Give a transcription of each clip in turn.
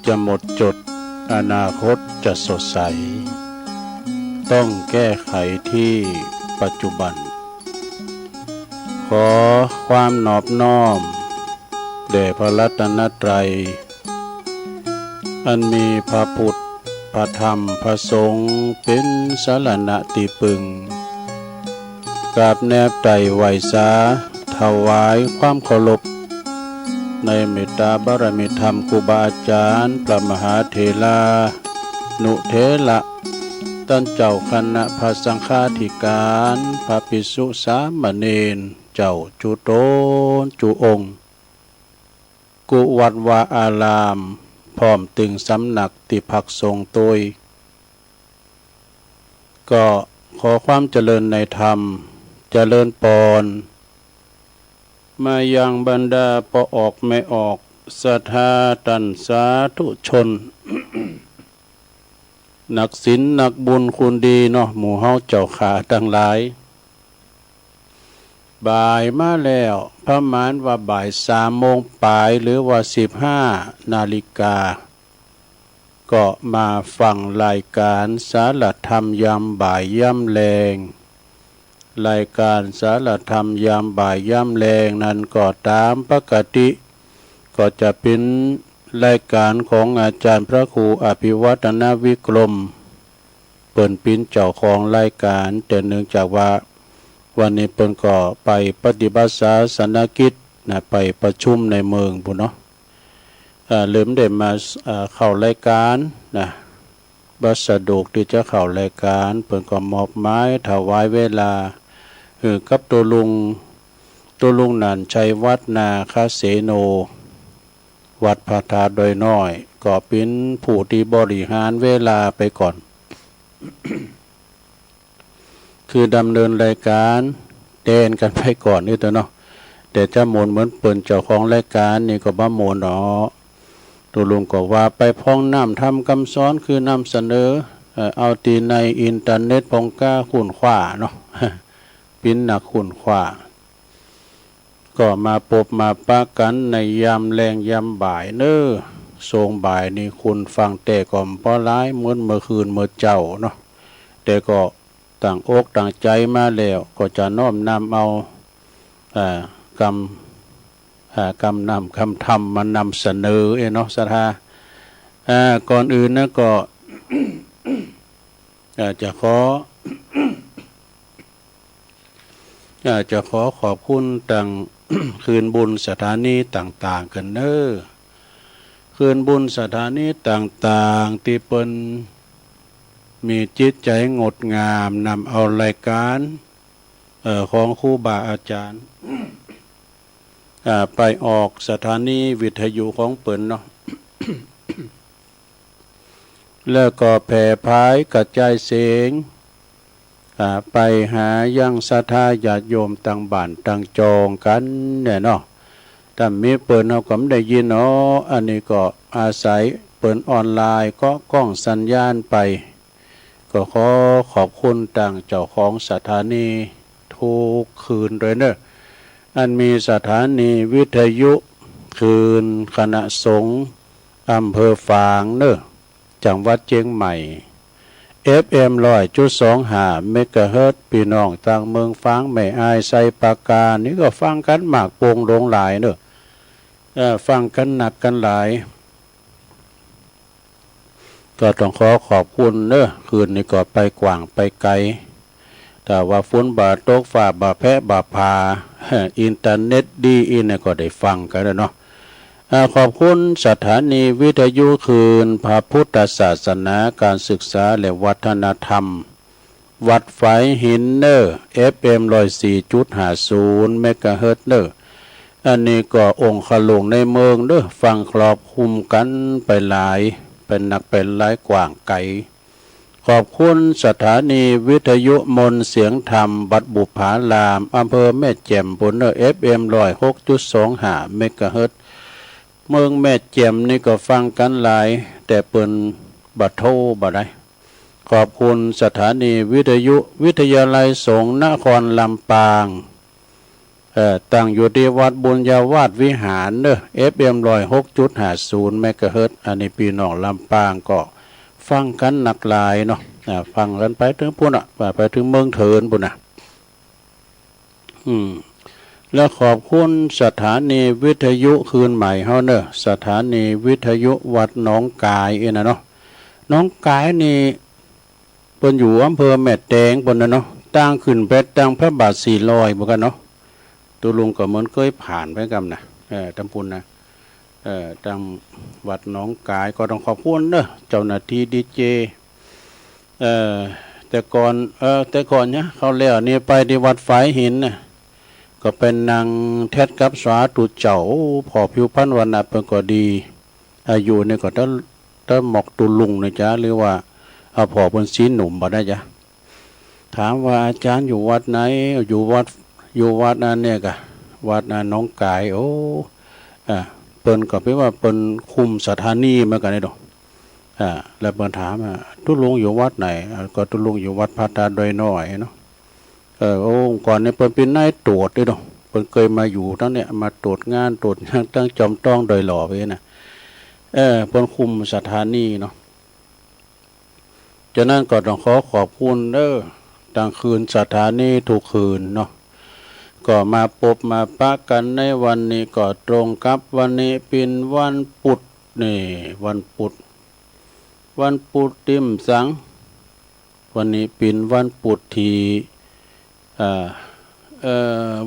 จะหมดจดอนาคตจะสดใสต้องแก้ไขที่ปัจจุบันขอความนอบน้อมแด่พระรัตนตรัยอันมีพระพุทธพระธรรมพระสงฆ์เป็นสรณะที่พึ่งกราบแนบไตรไหวสาถวายความเคารพในเมตตาบารมีธรรมครูบาอาจารย์พระมหาเถรานุเถระท่านเจ้าคณะพระสังฆาธิการพระภิกษุสามเณรเจ้าจุโตนจุองค์กุวัดวาอารามพร้อมตึงสำนักติภักสงฆ์ตัวก็ขอความเจริญในธรรมเจริญปอนมายังบรรดาปออกไม่ออกศรัทธาตันสาธุชน นักศีลนักบุญคุณดีเนาะหมู่เฮาเจ้าขาทั้งหลายบ่ายมาแล้วประมาณว่าบ่าย3 โมงปลายหรือว่า15 นาฬิกาก็มาฟังรายการสารธรรมยามบ่ายยามแลงรายการสารธรรมยามบ่ายยามแลงนั้นก็ตามปกติก็จะเป็นรายการของอาจารย์พระครูอภิวัฒนวิกรมเปิ่นปิ้นเจ้าของรายการแต่เนื่องจากว่าวันนี้เปิ่นก็ไปปฏิบัติศาสนกิจนะไปประชุมในเมืองพุ่นเนาะลืมได้มาเข้ารายการนะบัสดุกที่จะเข้ารายการเปิ่นก็มอบหมายถวายเวลากับตัวลุงนันชัยวัฒนาคาเสโนวัดพระธาตุดอยน้อยก็เป็นผู้ที่บริหารเวลาไปก่อน คือดำเนินรายการเดินกันไปก่อนนี่ตัวเนาะแต่จะโมนเหมือนเปิ่นเจ้าของรายการนี่ก็บ่โมนเนาะตัวลุงก็ว่าไปพ้องน้ำทำคำสอนคือนำเสนอเอาตีในอินเทอร์เน็ตพงก้าขุนขว้าเนาะ ปิ้นหนักขุนขว้าก็มาพบมาปะกันในยามแรงยามบ่ายเน้อทรงบ่ายนี่คุณฟังแต่ก่อมพอร้ายเหมือนเมื่อคืนเมื่อเจ้าเนาะแต่ก็ต่างอกต่างใจมาแล้วก็จะน้อมนำเอากรรมนำคำธรรมมานำเสนอเนาะศรัทธาก่อนอื่นนะก็ จะขอ ขอบคุณต่าง คืนบุญสถานีต่างๆกันเน้อคืนบุญสถานีต่างๆที่เป็นมีจิตใจงดงามนำเอารายการของครูบาอาจารย์ ไปออกสถานีวิทยุของเปิ่นเนาะ แล้วก็แผ่พายกระจายเสียงไปหายังศรัทธาญาติโยมต่างบ้านต่างจองกันเนี่ยเนาะถ้ามีเปิ่นเฮาก็ได้ยินเนาะอันนี้ก็อาศัยเปิ่นออนไลน์ก็กล้องสัญญาณไปก็ขอขอบคุณต่างเจ้าของสถานีทุกคืนด้วยเนอะอันมีสถานีวิทยุคืนคณะสงฆ์อำเภอฝางเนอะจังหวัดเชียงใหม่ FM 100.25 เมกะเฮิรตซ์พี่น้องต่างเมืองฟังไม่อายใส่ปากกานี่ก็ฟังกันหมากโป่งหลงหลายเนอะฟังกันหนักกันหลายก็ต้องขอบคุณเนอะคืนนี้ก็ไปกว่างไปไกลแต่ว่าฝนบาตกฟ้าบาแพะบาพาอินเทอร์เน็ตดีเนี่ยก็ได้ฟังกันแล้วเนาะขอบคุณสถานีวิทยุคืนพระพุทธศาสนาการศึกษาและวัฒนธรรมวัดไฟหินเนอร์ FM 104.50 เมกะเฮิรตซ์เนอร์อันนี้ก็องค์ขลุงในเมืองเด้อฟังครอบคลุมกันไปหลายเป็นนักเป็นหลายกว่างไกลขอบคุณสถานีวิทยุมนต์เสียงธรรมบัดบุภารามอำเภอแม่แจ่มบุญเนอร์ FM 106.25 เมกะเฮิรตซ์เมืองแม่แจ่มนี่ก็ฟังกันหลายแต่เปิ้นบัดโทบ่ได้ขอบคุณสถานีวิทยุวิทยาลัยสงฆ์นครลำปาง ตั้งอยู่ที่วัดบุญญาวาสวิหารเนอะ FM 106.50 เมกะเฮิรตซ์อันนี้พี่น้องลำปางก็ฟังกันหนักหลายเนาะฟังกันไปถึงพุ่นไปถึงเมืองเถินพุ่นแล้วขอบคุณสถานีวิทยุคืนใหม่เฮาเนอะสถานีวิทยุวัดหนองกายเนาะหนองกายนี่เปิ้นอยู่อำเภอแม่แตงพุ่นเนาะตั้งขึ้นไปตั้งพระบาท400บ่กันเนาะตัวลุงก็เหมือนเคยผ่านไปกันนะตำพุ่นนะตังวัดหนองกายก็ต้องขอบคุณเนอะเจ้าหน้าที่ดีเจแต่ก่อนเนี่ยเขาเรียกนี่ไปที่วัดฝายหินนะก็เป็นนางเทศกับสาตุเจ้าพอผิวพรรณวันน่ะเป็นก็ดีอายุเนี่ยก็ถ้าหมอกตุลุงนะจ๊ะหรือว่าเอาพอเป็นสีหนุ่มบ่ได้จ๊ะถามว่าอาจารย์อยู่วัดไหนอยู่วัดนั้นเนี่ยกะวัดนั้นน้องกายเปิ้นก็เป็นว่าเปิ้นคุมสถานีมากันได้ดอกแล้วเปิ้นถามตุลุงอยู่วัดไหนก็ตุลุงอยู่วัดพระธาตุดอยน้อยเนาะก่อนเนี่ยเปิ้นเป็นนายตรวจด้วยเนาะเปิ้นเคยมาอยู่ตั้งเนี่ยมาตรวจงานตั้งจอมต้องโดยหล่อไปนะเปิ้นคุมสถานีเนาะฉะนั้นก็ต้องขอบคุณตั้งคืนสถานีทุกคืนเนาะก็มาพบมาปะกันในวันนี้ก็ตรงกับวันนี้เป็นวันพุธนี่วันพุธติมสังวันนี้เป็นวันพุธที่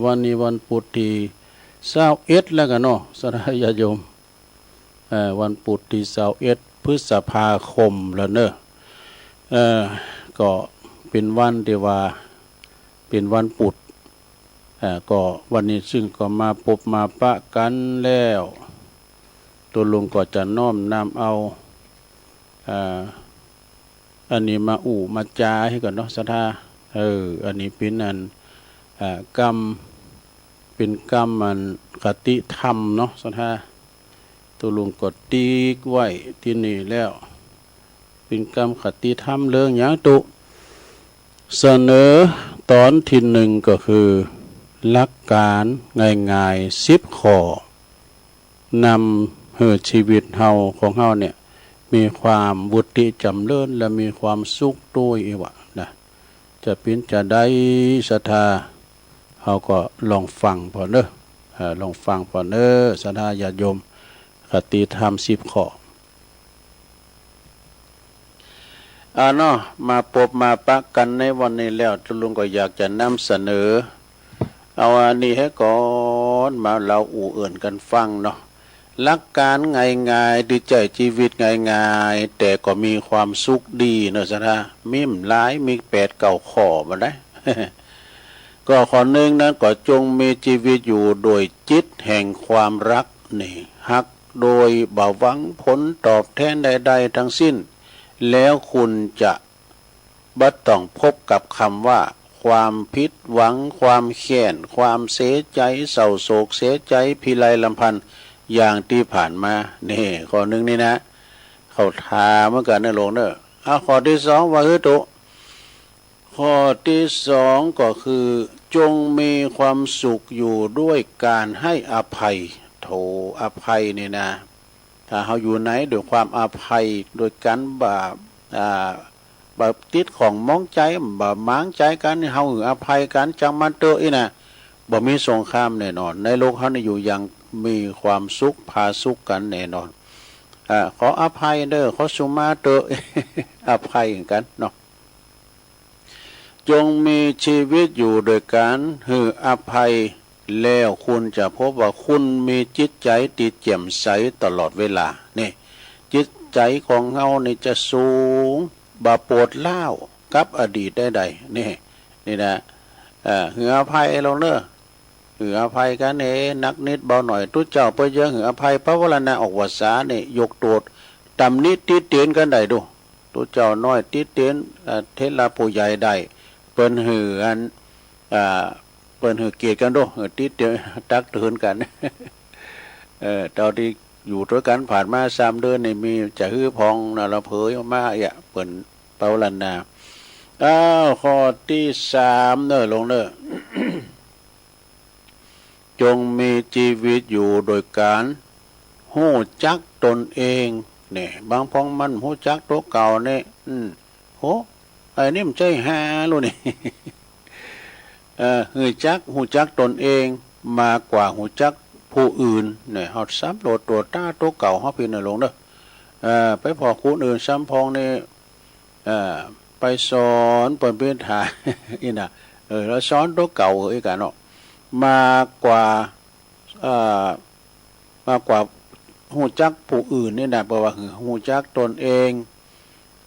วันนี้วันพุธที่21แล้วกันเนาะสาธญาติโยมวันพุธที่21พฤษภาคมแล้วเนอะก็เป็นวันที่ว่าเป็นวันพุธก็วันนี้ซึ่งก็มาพบมาปะกันแล้วตัวลุงก็จะน้อมนำเอาอันนี้มามาจาให้ก่อนเนาะสัทธาอันนี้เป็นกรรมเป็นกรรมมันคติธรรมเนาะสัทธาตัวลุงก็ตีกไว้ที่นี่แล้วเป็นกรรมคติธรรมเรื่องอย่างตุเสนอตอนที่1ก็คือหลักการง่ายๆ10ข้อนำให้ชีวิตเฮาของเฮาเนี่ยมีความวุฒิจำเริญและมีความสุขด้วยนะจะเป็นจะได้ศรัทธาเฮาก็ลองฟังพอเด้อลองฟังพอเด้อศรัทธาญาติโยมคติธรรม10ข้อเนาะมาพบมาปะกันในวันนี้แล้วทุลุงก็อยากจะนำเสนอเอาอันนี้ให้ก่อนมาเราเอื่นกันฟังเนาะหลักการง่ายๆดีใจชีวิตง่ายๆแต่ก็มีความสุขดีเนาะสัทธามีหลายมี8-9ข้อมาได้ ก็ข้อหนึ่งนั้นก็จงมีชีวิตอยู่โดยจิตแห่งความรักนี่ฮักโดยบ่หวังผลตอบแทนใดๆทั้งสิ้นแล้วคุณจะบ่ต้องพบกับคำว่าความผิดหวังความแค้นความเสียใจเศร้าโศกเสียใจพิไรลำพันธ์อย่างที่ผ่านมานี่ข้อหนึ่งนี่นะเขาทาเมื่อกันในโลกเนอะข้อที่2ว่าตุข้อที่2ก็คือจงมีความสุขอยู่ด้วยการให้อภัยโถอภัยนี่นะถ้าเขาอยู่ไหนด้วยความอภัยโดยการแบบติดของมองใจแบบม้างใจกันเฮาอภัยกันจังมันเตอนะบ่มีสงครามแน่นอนในโลกเฮานี่อยู่อย่างมีความสุขพาสุขกันแน่นอนขออภัยเด้อขอสุมาเตอ อภัยกันเนาะจงมีชีวิตอยู่โดยการให้อภัยแล้วคุณจะพบว่าคุณมีจิตใจติดแจ่มใสตลอดเวลานี่จิตใจของเฮานี่จะสูงบ่โปรดเล่ากับอดีตได้นี่นะให้อภัยเราเนอะให้อภัยกันนักนิดเบาหน่อยทุกเจ้าไปเยอะให้อภัยพระวรณะออกวาสานี่ยกโตดตำนิดติเตียนกันได้ดูทุกเจ้าน้อยติเตียนเทศลาผู้ใหญ่ได้เปิ้นหืออันเปิ้นหือเกียรติกันดูติเตียนตักเตือนกันเท่าที่อยู่ด้วยกันผ่านมา3 เดือนนี่มีจะฮื้อพองนะเราเผยมาเปิ้นเปาลันนาข้อที่3เนอะลงเนอะ จงมีชีวิตอยู่โดยการหู้จักตนเองเนี่ยบางพองมันหู้จักตัวเก่าเนี่ยโหไอ้นี่มันใจหาลูนี่ หูจักตนเองมากกว่าหูจักผู้อื่นเนี่ยเฮาซ้ำโหลดตัวต้าตัวเก่าเฮาพี่น่ะลงเด้อไปพอคนอื่นซ้ำพองนี่ไปสอนเปิ้นเป็นทา อีน่ะแล้วสอนตัวเก่าอีกกันเนาะมากกว่ามากกว่าหูจักผู้อื่นนี่นะเพราะว่าหูจักตนเอง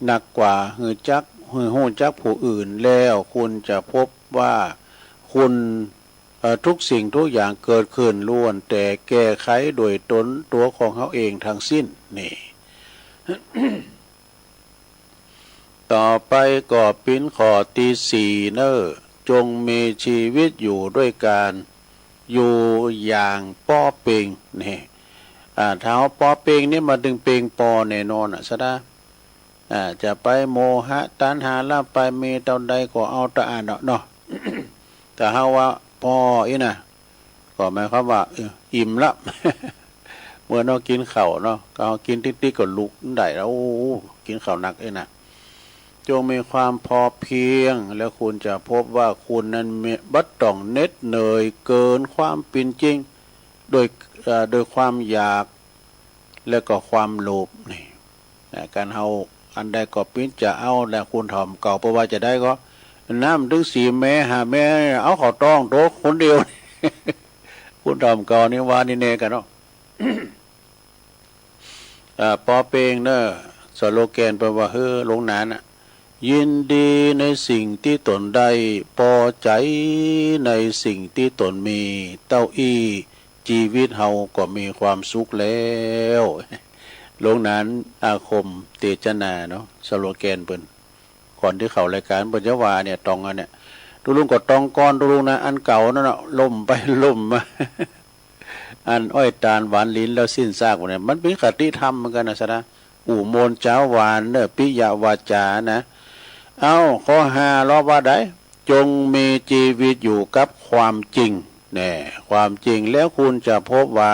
หนักกว่าหูจักผู้อื่นแล้วคุณจะพบว่าคุณทุกสิ่งทุกอย่างเกิดขึ้นล้วนแต่แก้ไขโดยตนตัวของเขาเองทั้งสิ้นนี่ ต่อไปก็ปิ้นข้อที่สี่จงมีชีวิตอยู่ด้วยการอยู่อย่างป้อเปงนี่ถ้าเอาป้อเปงนี่มาดึงเปงปอแน่นอนซะนะจะไปโมหะตัณหาลาไปมีตอนใดก็เอาตะอ่านเนาะ แต่เฮาว่าพออีน่ะก็หมายความว่าอิ่มละ เมื่อเรากินข้าวเนาะก็เอากินติ๊กๆก็ลุกได้แล้วกินข้าวหนักน่ะจงมีความพอเพียงแล้วคุณจะพบว่าคุณนั้นบัดต้องเหน็ดเหนื่อยเกินความเป็นจริงโดยความอยากแล้วก็ความโลภนี่การเฮาอันใดก็ปิ้นจะเอาแล้วคุณทำเก่าเพราะว่าจะได้ก็น้ำถึง4 แม่5 แม่เอาเขาต้องโตคนเดียว คุณทำเก่านี่ว่านี่เนกันเนาะ ปอเปงสโลแกนแปลว่าลงนานยินดีในสิ่งที่ตนได้พอใจในสิ่งที่ตนมีเต้าอี้ชีวิตเฮาก็มีความสุขแล้วลงนั้นอาคมเตจนาเนาะสโลแกนเปิ้นก่อนที่เข้ารายการเปิ้นจะว่าเนี่ยตองอันเนี่ยดูลุงก็ตองก้อนดูลุงนะอันเก่านั่นน่ะล่มไปล่มมา อันอ้อยตาลหวานลิ้นแล้วสิ้นซากหมดเนี่ยมันเป็นคติธรรมเหมือนกันนะซะนะอู่โมนเจ้าหวานปิยวาจานะเอาข้อ5รอบว่าได้จงมีชีวิตอยู่กับความจริงเนี่ยความจริงแล้วคุณจะพบว่า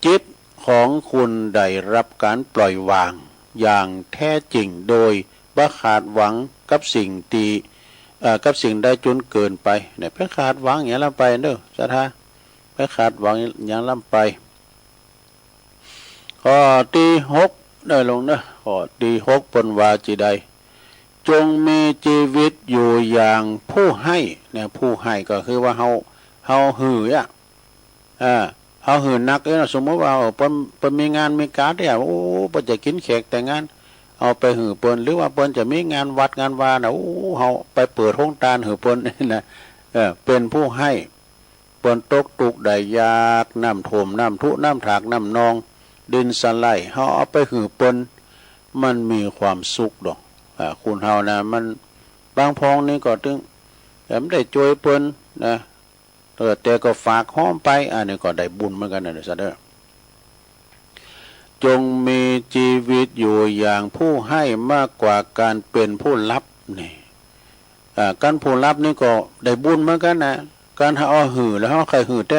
จิตของคุณได้รับการปล่อยวางอย่างแท้จริงโดยบ่ขาดหวังกับสิ่งที่กับสิ่งใดจนเกินไปเนี่ยไปขาดหวังอย่างละไปสะท้าไปขาดหวังอย่างละไปข้อที่6ได้ลงข้อที่6ปนว่าจิใดจงมีชีวิตอยู่อย่างผู้ให้เนี่ยผู้ให้ก็คือว่าเฮาหือเฮาหือนักสมมติว่าเปิ้นมีงานมีการเนี่ยโอ้เปิ้นจะกินแขกแต่งงานเอาไปหือเปิ้นหรือว่าเปิ้นจะมีงานวัดงานวาโอ้เฮาไปเปิดห้องตาลหือเปิ้นนะเป็นผู้ให้เปิ้นตกตุกได้ยากน้ำท่วมน้ำทุน้ำถากน้ำนองดินสไลด์เฮาเอาไปหือเปิ้นมันมีความสุขดอกคุณเฮานะมันบางพองนี่ก็ถึงแต่ไม่ได้ช่วยเปิ้นนะแต่ก็ฝากห้อมไปอันนี้ก็ได้บุญเหมือนกันนะซะเด้อจงมีชีวิตอยู่อย่างผู้ให้มากกว่าการเป็นผู้รับนี่การผู้รับนี่ก็ได้บุญเหมือนกันนะการเอาหือแล้วเฮาใครหือแต่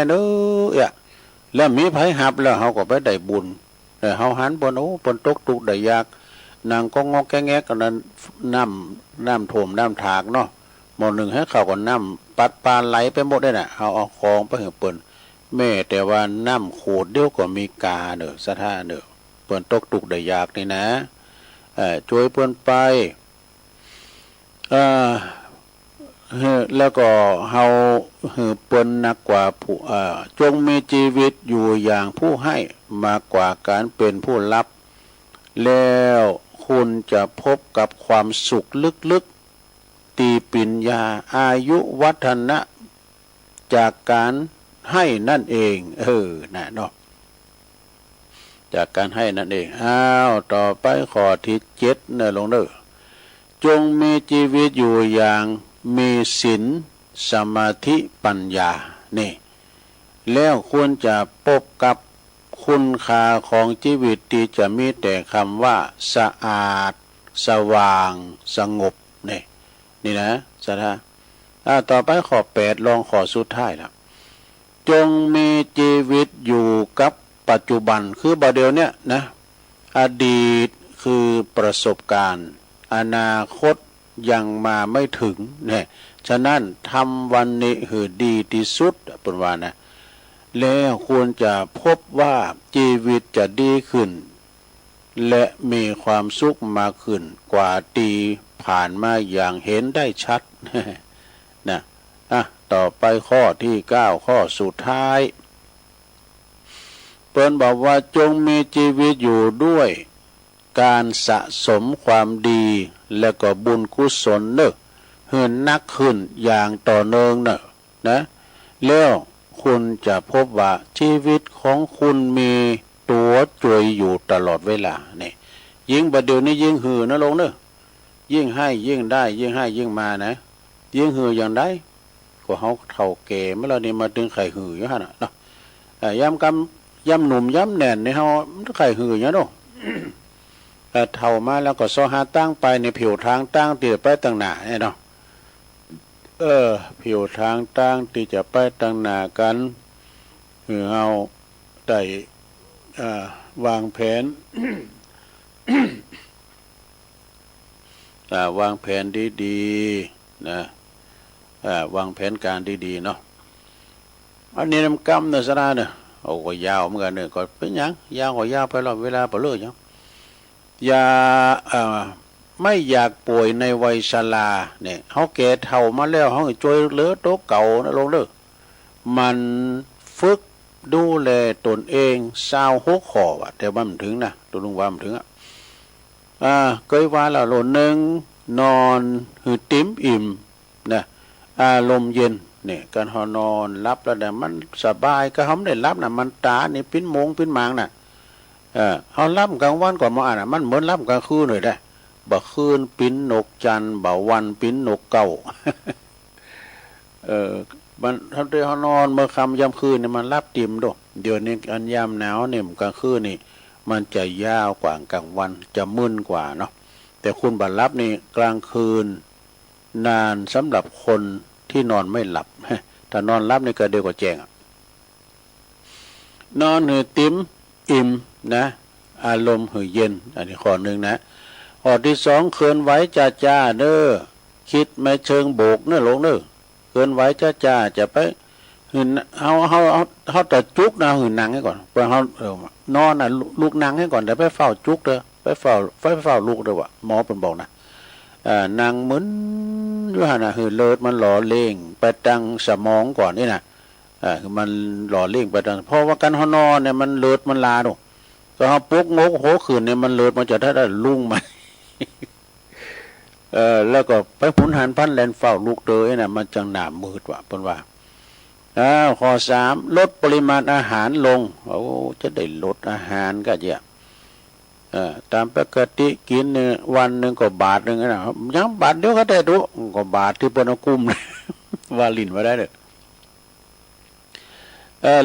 แล้วมีไผหับแล้วเฮาก็ไปได้บุญแต่เฮาหันเปิ้นตกทุกข์ได้ยากนางก็งอกแงกกันนั้นน้ำท่วมน้ำถากเนาะหมดหนึ่งให้เขาก็น้ำปัดปานไหลไปหมดได้น่ะเอาของไปให้เปิ้นแม่แต่ว่าน้ำโขดเดียวก็มีกาสะท่าเปิ้นตกทุกข์ได้ยากนี่นะช่วยเปิ้นไปแล้วก็เฮาเปิ้นนักกว่าผู้จงมีชีวิตอยู่อย่างผู้ให้มากกว่าการเป็นผู้รับแล้วคุณจะพบกับความสุขลึกๆตีปิญญาอายุวัฒนะจากการให้นั่นเองนะเนาะจากการให้นั่นเองต่อไปข้อที่7ลงจงมีชีวิตอยู่อย่างมีศีลสมาธิปัญญานี่แล้วควรจะพบกับคุณค่าของชีวิตที่จะมีแต่คำว่าสะอาดสว่างสงบนี่นะสะท่าต่อไปข้อ8ลองข้อสุดท้ายแล้ว จงมีชีวิตอยู่กับปัจจุบันคือบัดเดี๋ยวเนี้ยนะอดีตคือประสบการณ์อนาคตยังมาไม่ถึงเนี่ยฉะนั้นทำวันนี้ให้ดีที่สุดเป็นว่านะแล้วควรจะพบว่าชีวิตจะดีขึ้นและมีความสุขมากขึ้นกว่าตีผ่านมาอย่างเห็นได้ชัดนะต่อไปข้อที่9ข้อสุดท้ายเปิ้นบอกว่าจงมีชีวิตอยู่ด้วยการสะสมความดีและก็บุญกุศลเนอะเหินนักขึ้นอย่างต่อเนื่องเนอะนะแล้วคุณจะพบว่าชีวิตของคุณมีตัวจุยอยู่ตลอดเวลาเนี่ยยิ่งบัดเดี๋ยวนี้ยิ่งหือนะลงเนอะยิ่งให้ยิ่งได้ยิ่งให้ยิ่งมานะยิ่งหืออย่างใดก็เฮาเฒ่าแก่เมื่อเรานี่มาดึงไข่หืออยู่หั่นน่ะเนาะยามกำยามหนุ่มยามแน่นนี่เฮาไข่หืออยู่เนาะเฒ่ามาแล้วก็ซอหาตั้งไปในผิวทางตั้งที่ไปตั้งหน้าเนาะผิวทางตั้งที่จะไปตั้งหน้ากันคือเฮาได้วางแผน วางแผนดีๆนะวางแผนการดีๆเนาะอันนี้น้ำกำเนอะสระเนี่ยโอ้ก็ยาวเหมือนกันเนี่ยก็เป็นยังยาวก็ยาวไปรอบเวลาไปเลยยังอย่าไม่อยากป่วยในวัยชราเนี่ยเขาแก่เฒ่ามาแล้วเขาจอยเหลือโต๊ะเก่านะลงเด้อมันฝึกดูแลตนเอง26ข้อว่ะแต่ว่ามันถึงนะตัวลุงว่ามันถึงเคยว่าแล้วโลนึงนอนหือติ้มอิ่มนะอารมณ์เย็นเนี่ยการหอนอนรับแล้วเนี่ยมันสบายก็เขาไม่ได้รับนะมันตาเนี่ยปิ้นโมงปิ้นหมางน่ะเขารับกลางวันก่อนมาอ่ะมันเหมือนรับกลางคืนเลยได้บ่คืนปิ้นนกจันบ่วันปิ้นนกเก่า มันถ้าได้เขานอนเมื่อค่ำยามคืนเนี่ยมันรับติ่มด้วยเดี๋ยวนี้อันยามหนาวเนี่ยกลางคืนนี่มันจะยาวกว่ากลางวันจะมึนกว่าเนาะแต่คุณบัดรับนี่กลางคืนนานสำหรับคนที่นอนไม่หลับถ้านอนหลับนี่ก็เดียวกับแจ้งนอนหือติ้มอิ่มนะอารมณ์หือเย็นอันนี้ข้อหนึ่งนะข้อที่2เคลื่อนไหวจ้าเด้อคิดไม่เชิงโบกเน้อลงเด้อเคลื่อนไหวจ้าจะไปหืนเขาแต่จุกนะหืนนั่งให้ก่อนเพื่อเขานอนน่ะลูกนั่งให้ก่อนเดี๋ยวไปเฝ้าจุกเด้อไปเฝ้าลูกเด้อวะหมอเป็นบอกนะนางเหมือนอยู่หั่นน่ะหือเลิศมันหล่อเล่งไปตั้งสมองก่อนนี่นะคือมันหล่อเล่งไปตั้งเพราะว่าการเขานอนเนี่ยมันเลิศมันลาดูก็เขาปุ๊กงกโหขืนเนี่ยมันเลิศมันจะได้ลุ่งมัน แล้วก็ไปหุนหันพันแลนเฝ้าลูกเตยน่ะมันจังหนามืดว่ะเพิ่นว่าข้อ3ลดปริมาณอาหารลงโอ้จะได้ลดอาหารก็จะตามปกติกินวันหนึ่งก็บาทหนึ่งนะยังบาทเดียวก็ได้ดูก็บาทที่ปนกุม ว่าลินมาได้เลย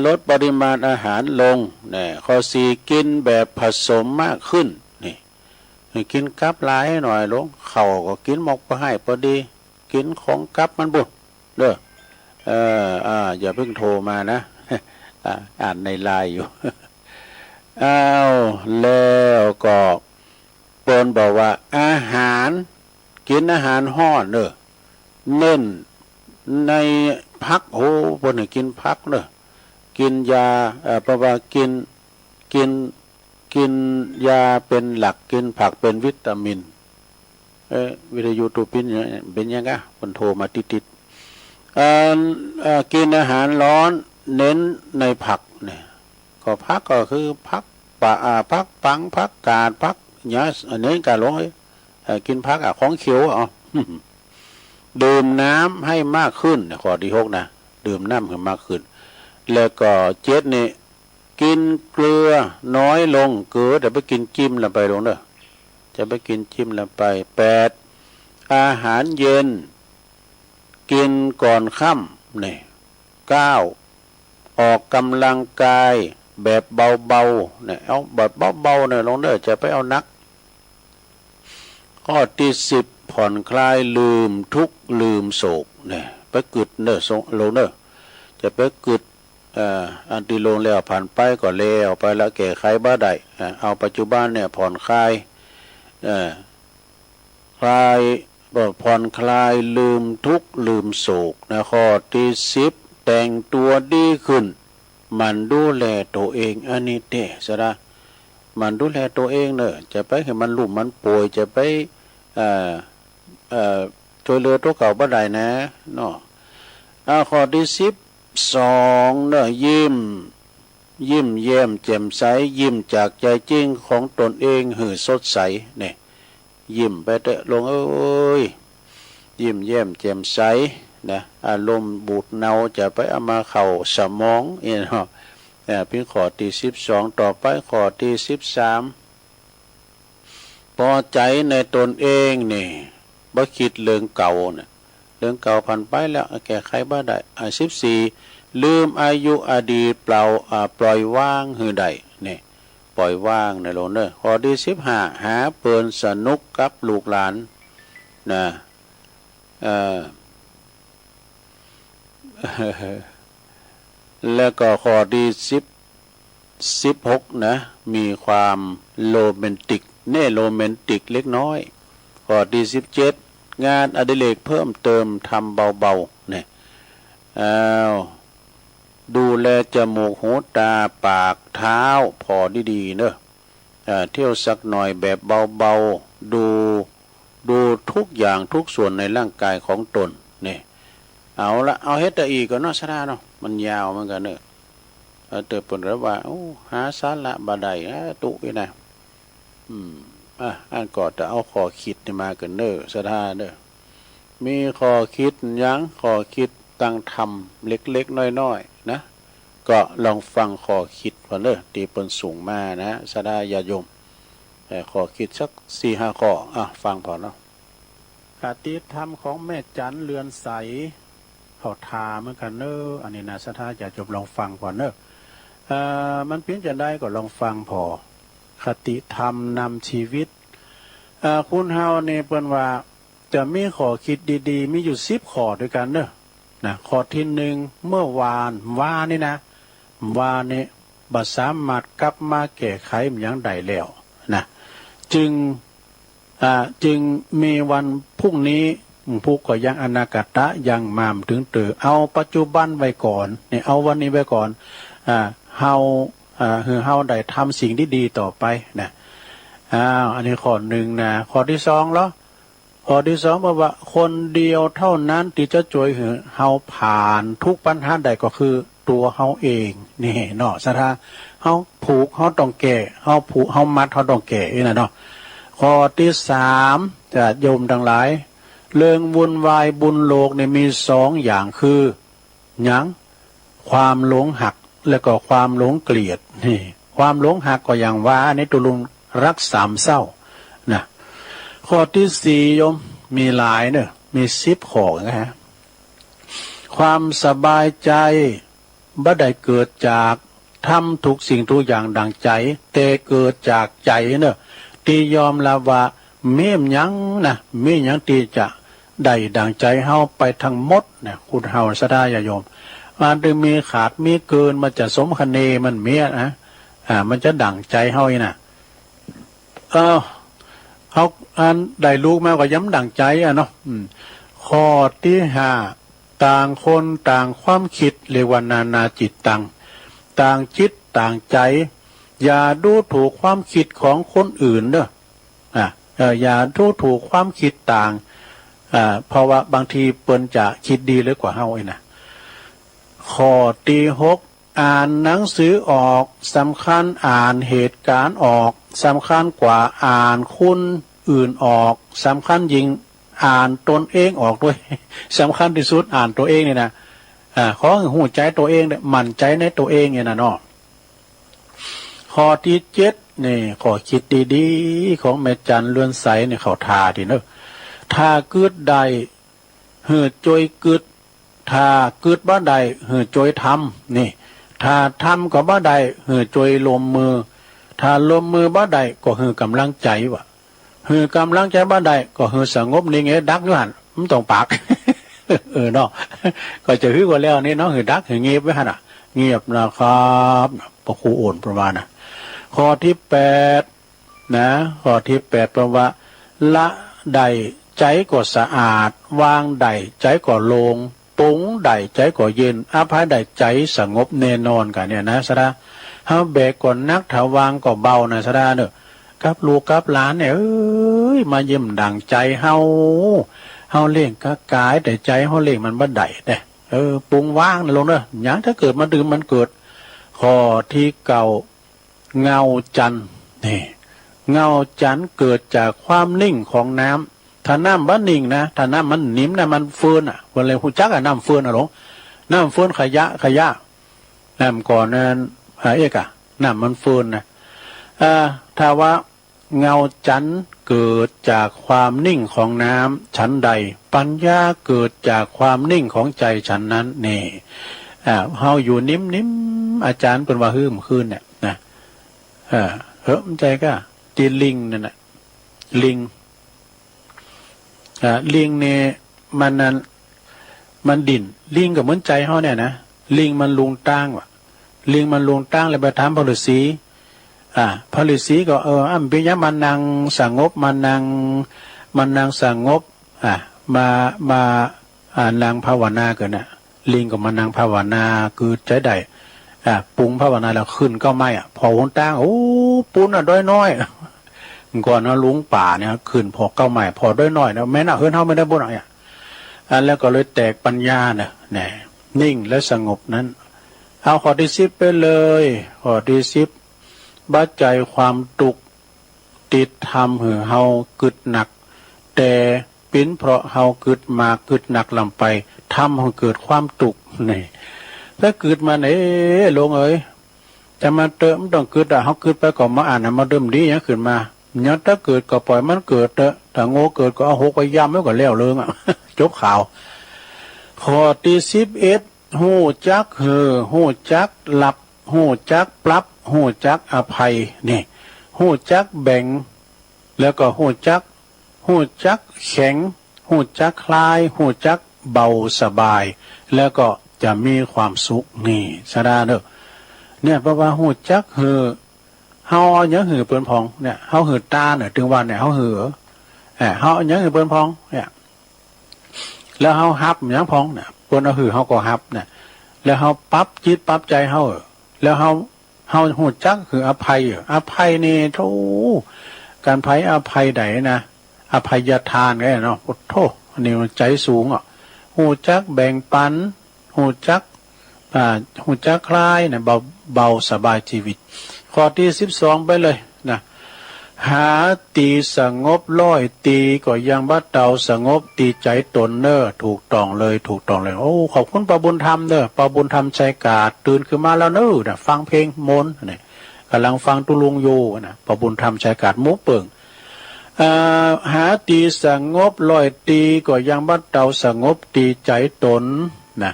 ลดปริมาณอาหารลงเนี่ยข้อ4กินแบบผสมมากขึ้นนี่กินกับหลายหน่อยลงเข่าก็กินหมกไปให้พอดีกินของกับมันบุเด้ออย่าเพิ่งโทรมานะ อ่านในไลน์อยู่ อ้าวแล้วก็เปิ้นบอกว่าอาหารกินอาหารห่อเนอะเน้นในพักโอ้เปิ้นให้กินพักเนอะกินยาเพราะว่ากินยาเป็นหลักกินผักเป็นวิตามินวิทยุตูปินเป็นยังไงคนโทรมาติดกินอาหารร้อนเน้นในผักเนี่ยก็ผักก็คือผักป่าผักปังผักกาดผักเนี้ยอันนี้การลงกินผักของเขียวดื่มน้ำให้มากขึ้นข้อที่6นะดื่มน้ำให้มากขึ้นแล้วก็7นี่กินเกลือน้อยลงเกลือแต่ไปกินจิ้มลงไปลงเด้อจะไปกินจิ้มลงไป8อาหารเย็นกินก่อนค่ำนี่9ออกกำลังกายแบบเบาๆเนี่ยเอาแบบเบาๆเนี่ยลงเด้อจะไปเอานักข้อที่10ผ่อนคลายลืมทุกข์ลืมโศกเนี่ยไปกึดเด้อลงเด้อจะไปกึด อันที่ลงแล้วผ่านไปก็แล้วไปแล้วแก้ไขบ่ได้เอาปัจจุบันเนี่ยผ่อนคลายคลายผ่อนคลายลืมทุกข์ลืมโศกนะข้อที่10แต่งตัวดีขึ้นมันดูแลตัวเองอันนี้เตะซะนะมันดูแลตัวเองเนอะจะไปให้มันลุ่มมันป่วยจะไปช่วยเหลือตัวเก่าบ่ได้นะเนาะข้อที่12เนอะยิ้มแย้มแจ่มใสยิ้มจากใจจริงของตนเองหือสดใสเนี่ยยิ้มไปเถอะลงเอ้ยยิ้มแย้มแจ่มใสนะอารมณ์บูดเนาจะไปเอามาเข้าสมองเนาะเป็นข้อที่12ต่อไปข้อที่13พอใจในตนเองนี่บ่คิดเรื่องเก่าเนี่ยเรื่องเก่าผ่านไปแล้วแก้ไขบ่ได้14ลืมอายุอดีตปล่อยว่างหือใดนี่ปล่อยว่างในโลกเนอข้อที่15หาเปินสนุกกับลูกหลานนะแล้วก็ข้อที่16นะมีความโรแมนติกโรแมนติกเล็กน้อยข้อที่17งานอดิเรกเพิ่มเติมทำเบาๆเนี่ยดูแลจมูกหูตาปากเท้าพอดีๆเนอะเที่ยวสักหน่อยแบบเบาๆดูทุกอย่างทุกส่วนในร่างกายของตนเนี่ยเอาเฮ็ดแต่อีกก็เนาะซะนะเนาะมันยาวเหมือนกันเนอะเติบผลแล้วว่าหาสาระบ่ได้ตุอีนะอันก่อนจะเอาข้อคิดมากันเนอะซะนะเนอะมีข้อคิดยังข้อคิดตั้งธรรมเล็กๆน้อยๆนะก็ลองฟังข้อคิดพอเนอะตีเปิ้นสูงมานะซะนะญาติโยมข้อคิดสัก 4-5 ข้อฟังพอเนาะคติธรรมของแม่จันเรือนใสเขาทาเหมือนกันเนอะอันนี้นะซะนะญาติโยมลองฟังพอเนอะมันเพียงจะได้ก็ลองฟังพอคติธรรมนำชีวิตคุณเฮาเนี่ยเปิ้นว่าจะมีข้อคิดดีๆมีอยู่10ข้อด้วยกันเนอะนะข้อที่1เมื่อวานนี่นะว่านี่บ่สามารถกลับมาแก้ไขมันยังได้แล้วนะจึงมีวันพรุ่งนี้ผู้ก็ยังอนาคตะยังมามถึงเอาปัจจุบันไว้ก่อนเนี่ยเอาวันนี้ไว้ก่อนเฮาได้ทำสิ่งที่ดีต่อไปนะอันนี้ข้อ1นะข้อที่2แล้วข้อที่2บอกว่าคนเดียวเท่านั้นที่จะช่วยเฮาผ่านทุกปัญหาใดก็คือตัวเฮาเองนี่เนาะสถาเฮาผูกเฮาต้องแก่เฮาผูกเฮามัดเฮาต้องแก่นี่นะเนาะข้อที่3จะโยมทั้งหลายเรื่องวุ่นวายบุญโลกเนี่ยมี2อย่างคือหยังความหลงหักแล้วก็ความหลงเกลียดนี่ความหลงหักก็อย่างว่าในตุลุงรักสามเศร้านะข้อที่4โยมมีหลายเนอะมี10ข้อนะฮะความสบายใจบ่ได้เกิดจากทำทุกสิ่งทุกอย่างดังใจแต่เกิดจากใจเนอะที่ยอมรับว่าเม่มยังนะมีหยังที่จะได้ดังใจเฮาไปทั้งหมดนะคุณเฮาสดาญาโยมมันจะมีขาดมีเกินมันจะสมคเนมันเมียนะมันจะดั่งใจเฮาอีน่ะเฮาอันได้ลูกมาก็ย้ำดั่งใจเนาะข้อที่5ต่างคนต่างความคิดเรียกว่านาจิตตังต่างจิตต่างใจอย่าดูถูกความคิดของคนอื่นเด้ออย่าดูถูกความคิดต่างเพราะว่าบางทีเปิ้นจะคิดดีเลยกว่าเฮานะข้อที่6อ่านหนังสือออกสำคัญอ่านเหตุการณ์ออกสำคัญกว่าอ่านคุณอื่นออกสำคัญยิ่งอ่านตนเองออกด้วยสำคัญที่สุดอ่านตัวเองเนี่ยนะขอหูใจตัวเองเนี่ยมั่นใจในตัวเองเนี่ยนะเนาะข้อที่7นี่ข้อคิดดีๆของแม่จันเรือนใสเนี่ยเขาทาทีเนอะถ้าเกิดใดเหือจอยเกิดถ้าเกิดบ่ได้เหือจอยทำนี่ถ้าทำก็บ่ได้เหือจอยลมมือถ้าลมมือบ่ได้ก็เหือกำลังใจวะเหือกำลังใจบ่ได้ก็เหือสงบนี่ไงดักอยู่หั่นมันต้องปากเนาะก็จะฮือว่าแล้วนี่เนาะเหือดักเหือเงียบไว้หั่นน่ะ เงียบนะครับพระครูโอนประมาณนะข้อที่8นะข้อที่8ประว่าละใดใจก็สะอาดวางใดใจก็โลงปุ้งใดใจก็เย็นอภัยใดใจสงบแน่นอนกันเนี่ยนะสระเฮาแบกก่อนนักถาวางก็เบานะสระเนอะกับลูกกับหลานเนี่ยเอ้ยมาเยี่ยมดังใจเฮาเล่งกะกายแต่ใจเฮาเล่งมันบ่ได้เด้ปุงว่างนะลงเด้อหยังถ้าเกิดมาดื่มมันเกิดข้อที่เก่าเงาจันทร์นี่เงาจันทร์เกิดจากความนิ่งของน้ำถ้าน้ำบ้านนิ่งนะถ้าน้ำมันนิ่มนะมันเฟื่อนอ่ะวันเลยหูจักอ่ะน้ำเฟื่อนอ่ะหลงน้ำเฟื่อนขยะน้ำก่อนนั้นเอกอ่ะน้ำมันเฟื่อนนะถ้าว่าเงาจันทร์เกิดจากความนิ่งของน้ำชั้นใดปัญญาเกิดจากความนิ่งของใจฉันนั้นนี่เฮาอยู่นิ่มอาจารย์เป็นว่าฮืมคืนเนี่ยนะมันใจก็ตีลิงนั่นแหละลิงเนี่ยมันดิ่นลิงกับเหมือนใจเฮาเนี่ยนะลิงมันลุงตั้งว่ะลิงมันลุงตั้งเลยไปถามพระฤาษีพระฤาษีก็อัมพิยะมันนางสงบมันนางสงบมานางภาวนาเกินน่ะลิงกับมันนางภาวนาคือใจใดปุงภาวนาแล้วขึ้นก็ไม่พอหุ่นตั้งโอ้ปุ้นด้อยน้อยก่อนนะลุงป่าเนี่ยขึ้นพอเก้าใหม่พอด้อยน้อยนะแม้น่ะเฮือนเฮาไม่ได้บ่นแล้วก็เลยแตกปัญญาเนี่ยนิ่งและสงบนั้นเอาข้อที่10ไปเลยข้อที่10บัดใจความตุกติดทำหือเฮากึดหนักแต่เป็นเพราะเฮากึดมากึดหนักลำไปทำให้เกิดความตุกนี่ถ้าเกิดมาลงจะมาเติมต้องเกิดเฮาเกิดไปก่อนมาอ่านมาเดิมดีอย่างขึ้นมาเนี่ยถ้าเกิดก็ปล่อยมันเกิดถ้าโง่เกิดก็เอาหกไปย่ำไว้ก่อนแล้วเรื่องจบข่าวข้อที่11หูจักหูจักหลับหูจักปรับหูจักอภัยนี่หูจักแบ่งแล้วก็หูจักแข็งหูจักคลายหูจักเบาสบายแล้วก็จะมีความสุขนี่สดาเด้อเนี่ยเพราะว่าหูจักเฮาเอาหยังเปิ้นพองเนี่ยเฮาตาเนี่ยถึงวันเนี่ยเฮาเฮาเอาหยังเปิ้นพองเนี่ยแล้วเฮาฮับหยังพองเนี่ยเปิ้นเอาเฮาก็ฮับเนี่ยแล้วเฮาปรับจิตปรับใจเฮาแล้วเฮาหูจักอภัยนี่โธ่การไผอภัยใดนะอภัยทานไงเนาะโธ่อันนี้มันใจสูงหูจักแบ่งปันหูจักคลายเนี่ยเบาสบายชีวิตข้อที่12ไปเลยนะหาตีสงบร้อยตีก็ยังบ้าเตาสงบตีใจตนเนอถูกต้องเลยโอ้ขอบคุณป้าบุญธรรมเด้อป้าบุญธรรมใจกาดตื่นขึ้นมาแล้วเนอนะฟังเพลงมนต์นี่กำลังฟังตุลุงอยู่นะป้าบุญธรรมใจกาดมุกเปิงหาตีสงบร้อยตีก็ยังบ้าเตาสงบตีใจตนนะ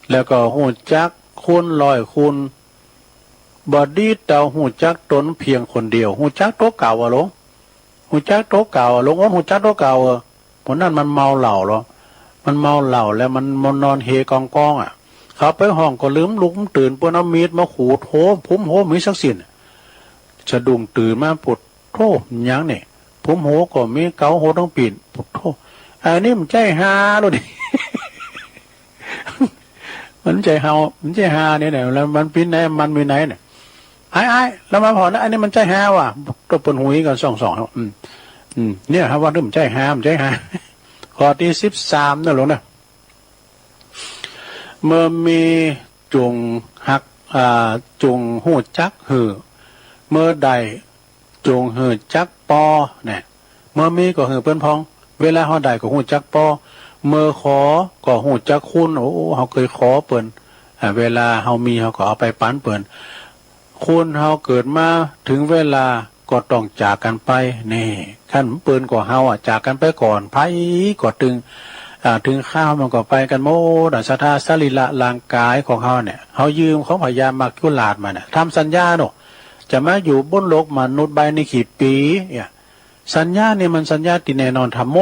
แล้วก็หูจักคุณร้อยคุณบอดี้เต่าหูจักตนเพียงคนเดียวหูจักโต๊ะเก่าหลงหูจักโต๊ะเก่าหลงว่าหูจักโต๊ะเก่าคนนั้นมันเมาเหล้าหรอมันเมาเหล้าแล้วมันนอนเฮกองเขาไปห้องก็ลืมลุกตื่นเพื่อนเอามีดมาขูดโหพุ่มโหมีสักสิ่งสะดุ้งตื่นมาปวดโธ่ยังเนี่ยพุ่มโหก็มีเกาโหต้องปีนปวดโธ่อันนี้มันใจฮาเลยดิมันใจฮาเนี่ยแล้วมันปีนไหนมันมีไหนเนี่ยไอ้แล้วมาพอนะอันนี้มันใจฮาว่ะตัวปนหุยกันสองเนี่ยครับว่าเรื่องใจฮาข้อที่13นั่นหรอนะเมื่อมีจุงหักจุงหูจักเมื่อใดจุงจักปอเนี่ยเมื่อมีก็เปิ้นพองเวลาเฮาได้ก็หูจักปอเมื่อขอก็หูจักคุณโอ้เฮาเคยขอเปิ้นเวลาเฮามีเฮาก็เอาไปปันเปิ้นคุณเฮาเกิดมาถึงเวลาก็ต้องจากกันไปนี่ขั้นเปิ้นก็เฮาจากกันไปก่อนไผก็ถึงข้าวมันก็ไปกันโมดสัทธาสรีระร่างกายของเฮาเนี่ยเฮายืมของพญามักคุลาดมาเนี่ยทำสัญญาเนาะจะมาอยู่บนโลกมนุษย์ใบในขีดปีเนี่ยสัญญาเนี่ยมันสัญญาที่แน่นอนทำม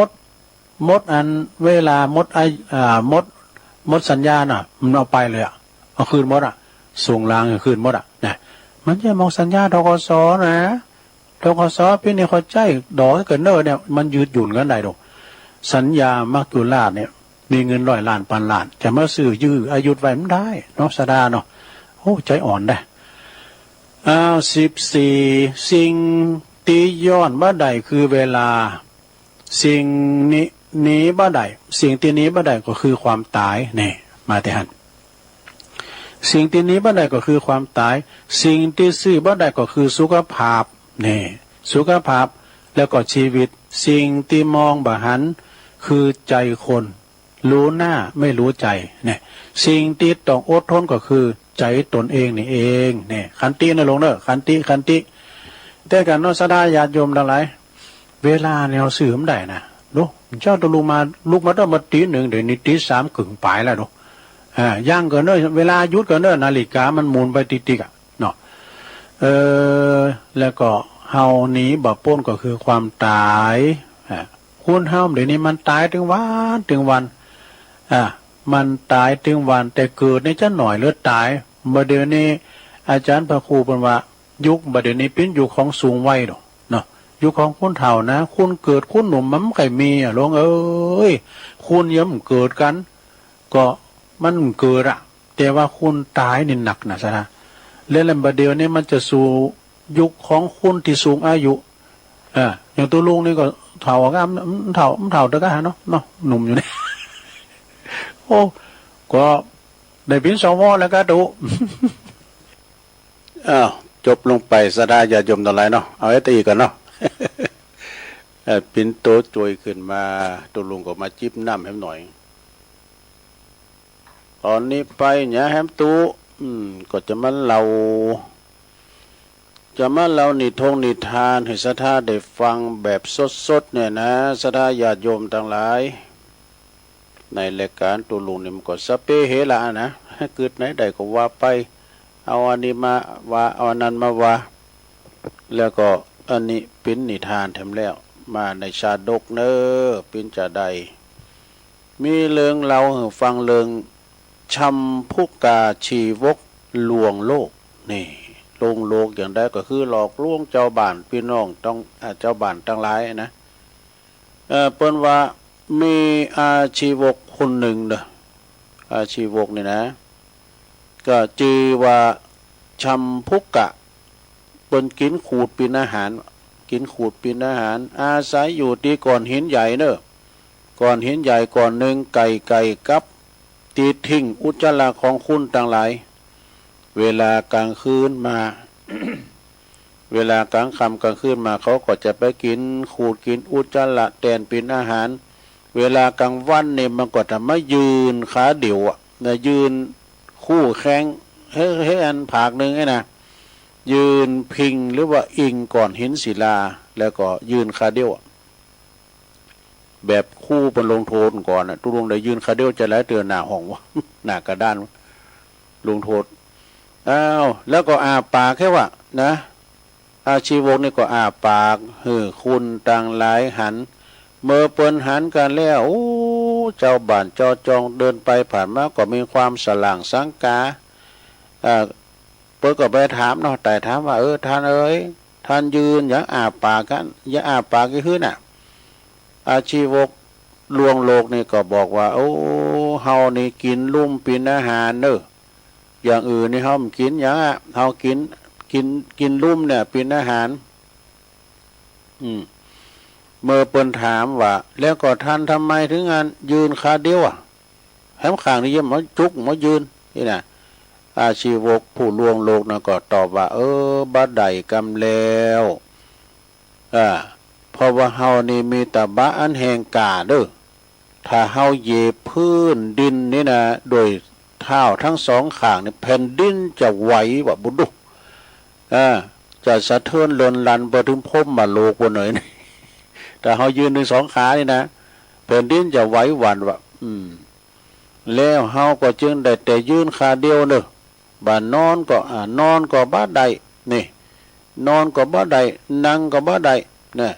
ดอันเวลามดสัญญาน่ะมันเอาไปเลยเอาคืนมด ส่งลางขึ้นหมดอ่ะนะมันจะมองสัญญาธกสนะธกสพี่นี่เขาใจดอกเกินเนอเนี่ยมันยืดหยุ่นกันได้ดอกสัญญามักจุราชเนี่ยมีเงิน100 ล้านพันล้านจะมาซื้อยื้ออายุไว้มันได้เนาะสดาเนาะโอ้ใจอ่อนได้14สิ่งตีย้อนบ่ได้คือเวลาสิ่งนี้บ่ได้สิ่งที่นี้บ่ได้ก็คือความตายนี่มาแต่หันสิ่งที่นี้บ่ได้ก็คือความตายสิ่งที่ซื้อบ่ได้ก็คือสุขภาพนี่สุขภาพแล้วก็ชีวิตสิ่งที่มองบ่หันคือใจคนรู้หน้าไม่รู้ใจเนี่ยสิ่งที่ต้องอดทนก็คือใจตนเองนี่เองเนี่ยขันตินะลงเด้อขันติแต่กันเนาะสดาญาติโยมทั้งหลายเวลาแนวสื่อมได้นะดูเจ้าต้องลุกมาต้องมาตี 1เดี๋ยวนี้ตี 3กึ่งปลายแล้วดูย่างเกินเด้อเวลายุดเกินเด้อนาฬิกามันหมุนไปติ๊กๆอ่ะเนาะแล้วก็เฮานี้บ่พ้นก็คือความตายคุณเฮาเดี๋ยวนี้มันตายถึงวันมันตายถึงวันแต่เกิดในจะหน่อยหรือตายบ่เดี๋ยวนี้อาจารย์พระครูเพิ่นว่ายุคบ่เดี๋ยวนี้เป็นยุคของสูงวัยดอกเนาะยุคของคนเฒ่านะคุณเกิดคุณหนุ่มมันไค่มีหลวงเอ้ยคุณย่ำเกิดกันก็มันเกิดอะแต่ว่าคุณตายนี่หนักนะซะนะแล้วบ่เดี๋ยวนี้มันจะสู่ยุคของคุณที่สูงอายุอย่างตัวลุงนี่ก็เฒ่าก็เฒ่าเด้อก็หาเนาะหนุ่มอยู่นี่ โอ้ก็ได้เป็นสวแล้วก็ดูจบลงไปสดาญาโยมทั้งหลายเนาะเอาไว้ตีกันเนาะ ปิ่นโตจวยขึ้นมาตัวลุงก็มาจิบน้ำให้หน่อยตอนนี้ไปเนี่ยแฮมตูก็จะมาเล่านิทานให้สัทธาได้ฟังแบบสดๆเนี่ยนะสัทธาญาติโยมทั้งหลายในรายการตัวลุงนี่มันก็สเปเฮละนะเกิดไหนใดก็ว่าไปเอาอันนี้มาว่าเอาอันนั้นมาว่าแล้วก็อันนี้เป็นนิทานแถมแล้วมาในชาดกเนอเป็นจะใดมีเรื่องเราฟังเรื่องชัมพุกาชีวกลวงโลกนี่ลวงโลกอย่างใดก็คือหลอกลวงเจ้าบ้านพี่น้องต้องเจ้าบ้านทั้งหลายนะเปิ้นว่ามีอาชีวกคนหนึ่งเด้ออาชีวกนี่นะก็ชื่อว่าชัมพุกะเปิ้นกินขูดเป็นอาหารอาศัยอยู่ที่ก้อนหินใหญ่เนอะก้อนหินใหญ่ก้อนหนึ่งไก่กับตีทิ้งอุจจาระของคุณต่างหลายเวลากลางคืนมา เวลากลางค่ำกลางคืนมาเขาก็จะไปกินขูดกินอุจจาระแทนเป็นอาหารเวลากลางวันเนี่ยมันก็จะมายืนขาเดี่ยวนะยืนคู่แข้งให้อันผากหนึ่งไอ้นะยืนพิงหรือว่าอิงก่อนหินศิลาแล้วก็ยืนขาเดี่ยวแบบคู่เป็นลงโทษก่อนนะทุกลงได้ยืนขาเดี่ยวจะแล้วเตือนหน้าห้องวะ หน้ากระด้านลงโทษแล้วก็อาปากแค่ว่านะอาชีวกนี่ก็อาปากคุณต่างหลายหันเมื่อเปิ้นหันกันแล้วโอ้เจ้าบ้านเจ้าจองเดินไปผ่านมาก็มีความสลางสังกาเปิ้นก็ไปถามเนาะแต่ถามว่าท่านเอ้ยท่านยืนอย่าอาปากกันอย่าอาปากกี่คืนน่ะอาชีวกลวงโลกนี่ก็บอกว่าโอ้เฮานี่กินลุ่มปินอาหารเนอะอย่างอื่นนี่เฮาไม่กินอย่างเฮากินลุ่มเนี่ยปินอาหารเมื่อเปิ้นถามว่าแล้วก็ท่านทำไมถึงงานยืนขาเดียวแถมข้างนี้ยังมาจุกมายืนนี่นะอาชีวกผู้ลวงโลกนะก็ตอบว่าบัดใดกำแล้วเพราะว่าเฮานี่มีตะบะอันแห่งกาเด้อถ้าเฮาเหยียบพื้นดินนี่นะโดยเท้าทั้งสองข้างนี่แผ่นดินจะไหวว่าบุดุจะสะเทือนเลินลันไปถึงพรหมโลกบนหน่อยนี่แต่เฮายืนด้วยสองขานี่นะแผ่นดินจะไหวหวั่นว่าแล้วเฮาก็จึงได้แต่ยืนขาเดียวเด้อบ่านอนก็บ่ได้นี่นอนก็บ่ได้นั่งก็บ่ได้นะ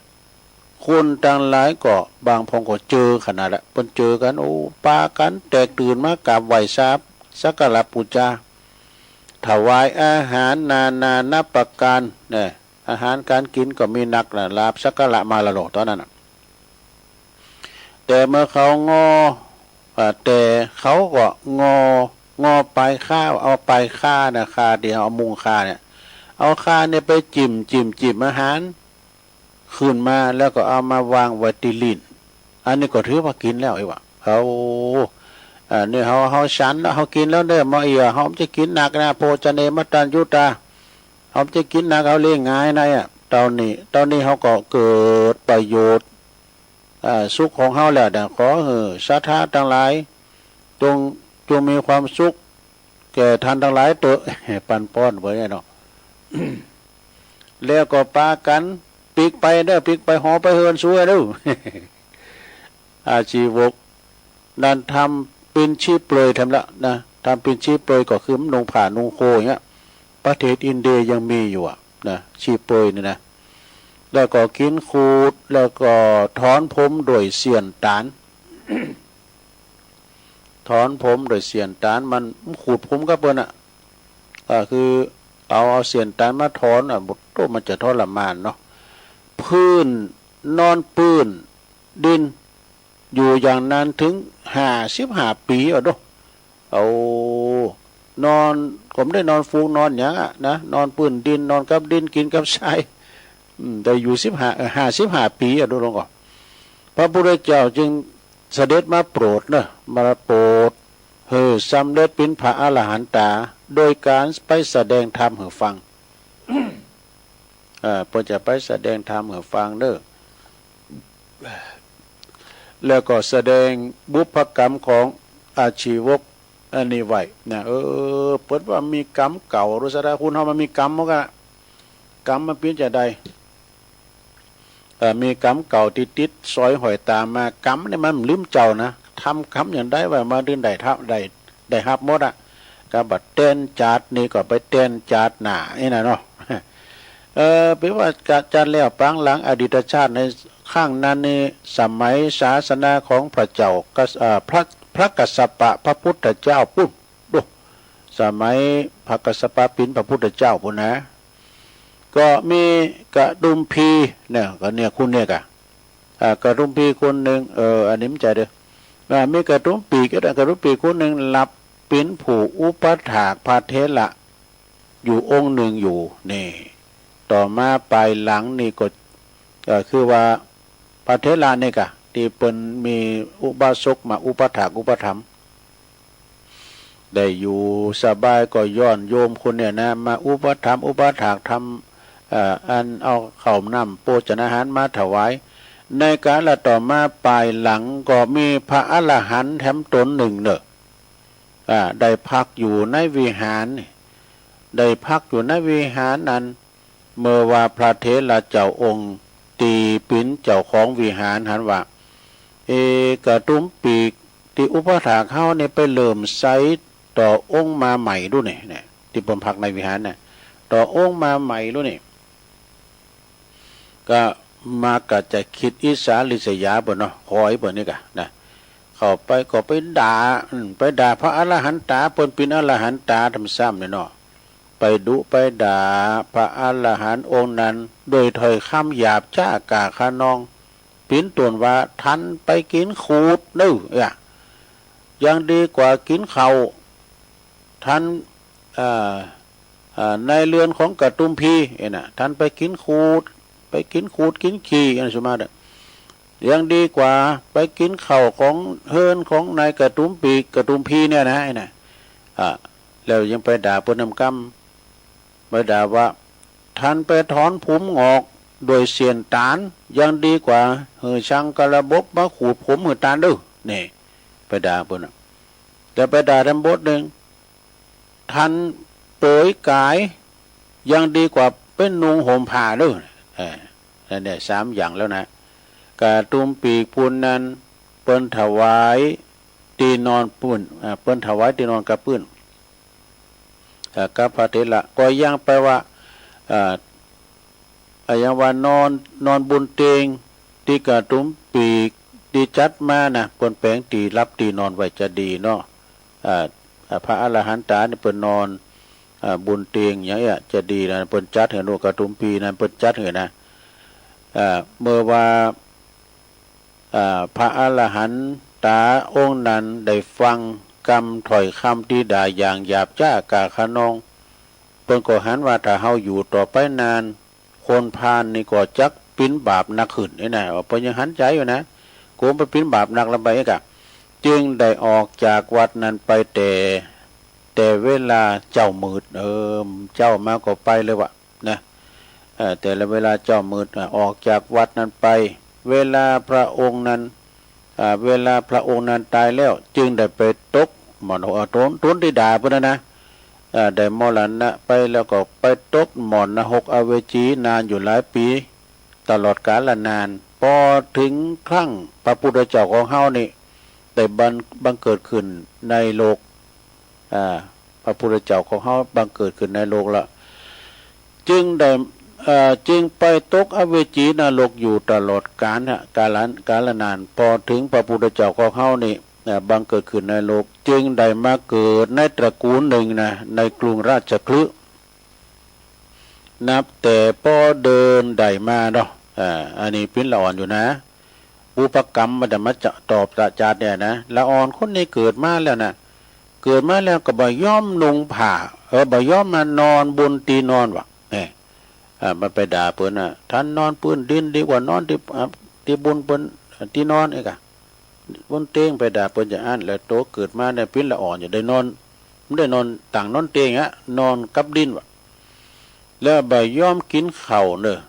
คนต่างหลายก็บางพงก็เจอขนาดละเพิ่นเจอกันโอ้ปากันแตกตื่นมากราบไหว้สักการะบูชา ถวายอาหารนานานับประการเนี่ยอาหารการกินก็มีนักนะลาบสักการะมาละโลตอนนั้นนะแต่เมื่อเขางอแต่เขาก็งอปลายข้าวเอาปลายข้านะข้าเดียวเอามุงข้าเนี่ยเอาข้าเนี่ยไปจิ้มอาหารขึ้นมาแล้วก็เอามาวางไว้ที่ลิ้นอันนี้ก็ถือว่ากินแล้วไอ้วะเขาเนี่ยเขาฉันแล้วเขากินแล้วเนี่ยมาเขาจะกินหนักนะโภชเนมัตตัญญุตาเขาจะกินหนักเขาเลี้ยงง่ายนะตอนนี้เขาก็เกิดประโยชน์สุขของเขาแหละแต่ขอศรัทธาทั้งหลายจงมีความสุขแก่ท่านทั้งหลายตัวปันป้อนไว้เนาะ แล้วก็ปากันปีกไปปีกไปหอไปเฮินช่วยดู อาชีวกนั่นทำเป็นชีพเปลยทำละนะทำเป็นชีพเปลยก็คือนุ่งผ้านุ่งโคอย่างเงี้ยประเทศอินเดียยังมีอยู่นะชีพเปลยนี่นะแล้วก็กินขูดแล้วก็ถอนผมโดยเสียนตาล ถอนผมโดยเสียนตาลมันขูดผมก็เปิ้นคือเอาเสียนตาลมาถอนบทโตมันจะทรมานเนาะพื้นนอนปื้นดินอยู่อย่างนั้นถึง55 ปีดูเอานอนผมได้นอนฟูงนอนอย่างนะนอนปื้นดินนอนกับดินกินกับทรายแต่อยู่55 ปีดูลงก่อนพระพุทธเจ้าจึงเสด็จมาโปรดนะมาโปรดสำเร็จเป็นพระอรหันตาโดยการไปแสดงธรรมให้ฟังเพื่อจะไปแสดงธรรมให้ฟังเด้อแล้วก็แสดงบุพกรรมของอาชีวกอันนี้ไว้นะเปิดว่ามีกรรมเก่ารู้สึกว่าคุณเขามันมีกรรมมั้งกันกรรมมันเป็นจะได้มีกรรมเก่าติดซอยหอยตามมากรรมเนี่ยมันลืมเจ้านะทำกรรมอย่างได้ว่ามาดื้นได้ทับได้ฮับหมดก็บัดเต้นจัดนี่ก็ไปเต้นจัดหนานี่นะเนาะเป็นว่าจัดแล้วปางหลังอดีตชาติในข้างนั้นนี่สมัยศาสนาของพระเจ้าพระกัสสปะพระพุทธเจ้าปุ๊บดูสมัยพระกัสสปะปินพระพุทธเจ้าปุ่นนะก็มีกระดุมพีเนี่ยก็เนี่ยคุณเนี่ยกระดุมพีคนหนึ่งอันนี้มันใจเด้อมีกระดุมปีก็ได้กระดุมปีคนหนึ่งหลับเป็นผู้อุปถากพระเถระอยู่องค์หนึ่งอยู่นี่ต่อมาปลายหลังนี่ก็คือว่าพระเถระนี่กะที่เป็นมีอุบาสกมาอุปถากอุปถัมภ์ได้อยู่สบายก็ย้อนโยมคนเนี่ยนะมาอุปถัมภ์อุปถากทำอันเอาข้าวน้ำโภชนาหารมาถวายในกาลต่อมาปลายหลังก็มีพระอรหันต์แถมตนหนึ่งเนอะได้พักอยู่ในวิหารได้พักอยู่ในวิหารนั้นเมื่อว่าพระเถระเจ้าองค์ตีปินเจ้าของวิหารหันว่ากระตุ้มปีกที่อุปถากเขาเนี่ยไปเริ่มไซต่อองค์มาใหม่ด้วยเนี่ยที่ผมพักในวิหารเนี่ยต่อองค์มาใหม่ด้วยเนี่ยก็มาก็จะคิดอิสาลิษยาบ่เนาะคอยบ่นี่กะนะเข้าไปก็ไปด่าพระอรหันตาเปิ้นเป็นอรหันตาทำซ้ำเนี่ยเนาะไปดุไปด่าพระอรหันต์องค์นั้นโดยถ้อยคำหยาบจ้ากาขานองปิ้นตวนว่าท่านไปกินขูดเด้อยังดีกว่ากินเขาท่านในเรือนของกระตุ้มพีน่ะท่านไปกินขูดกินขี้อันสมาเด้อยังดีกว่าไปกินเข่าของเฮินของนายกระตุ้มพีเนี่ยนะแล้วยังไปด่าปุณณกรรมไปด่าว่าท่านไปถอนผมงอกโดยเสียนตาลยังดีกว่าช่างกระบบมาขูดผมตาลด้วยนี่ไปด่าปุณแต่ไปด่าทำบทหนึ่งท่านเปยกายยังดีกว่าเป็นนุ่งห่มผ้าด้วยนั่นเนี่ย3 อย่างแล้วนะกระตุ้มปีกพูนนั้นเปิ้นถวายตีนอนปื้นเปิ้นถวายตีนอนกระปื้นกับพระเถระก็ยังไปว่าอย่างว่านอนบุญเตงที่กระตุ้มปีกที่จัดมานะเปิ้นแปลงตีรับตีนอนไว้จะดีเนาะพระอรหันตาเนี่ยเปิ้นนอน บุญเตียงอย่างเงี้ยจะดีนะเปิ้นจัดเห็นโอกระทุมปีนั้นเปิ้นจัดเห็นนะเมื่อว่าพระอรหันตาองค์นั้นได้ฟังกรรมถอยคำที่ด่าอย่างหยาบจ้ากาขนองเปิ้นก็หันว่าถ้าเฮาอยู่ต่อไปนานคนพาลนี่ก็จักปิ้นบาปหนักขึ้นนี่นะเปิ้นยังหันใจอยู่นะโกมไปปิ้นบาปหนักลงไปกะจึงได้ออกจากวัดนั้นไปแต่เวลาเจ้ามืดเจ้ามาก็ไปเลยวะนะแต่ละเวลาเจ้ามืดออกจากวัดนั้นไปเวลาพระองค์นั้นตายแล้วจึงได้ไปตกหมอนต้นที่ด่าเพื่อนนะได้มรณะไปแล้วก็ไปตกหมอนนรกอเวจีนานอยู่หลายปีตลอดกาลนานพอถึงครั้งพระพุทธเจ้าของเฮานี่ได้บังเกิดขึ้นในโลกพระพุทธเจ้าของเฮาบังเกิดขึ้นในโลกละจึงไปตกอเวจีนรกอยู่ตลอดกาลนานพอถึงพระพุทธเจ้าของเฮานี่บังเกิดขึ้นในโลกจึงได้มาเกิดในตระกูลหนึ่งนะในกรุงราชคฤห์นับแต่พอเดินได้มาเนาะอันนี้เป็นละอ่อนอยู่นะอุปกรรมมันจะมาตอบตาจาดเนี่ยนะละอ่อนคนนี้เกิดมาแล้วนะเกิดมาแล้วก็บ่ย่อมนุ่งผ้าบ่ย่อมมานอนบนตีนอนวะมันไปด่าเปิ้นท่านนอนพื้นดินดีกว่านอนที่บนเปิ้นที่นอนเอกะบนเตียงไปด่าเปิ้นจะอ่านแล้วโตเกิดมาได้ปิ้นละอ่อนอย่าได้นอนไม่ได้นอนต่างนอนเตียงนอนกับดินวะแล้วบ่ย่อมกินข้าวเนอะ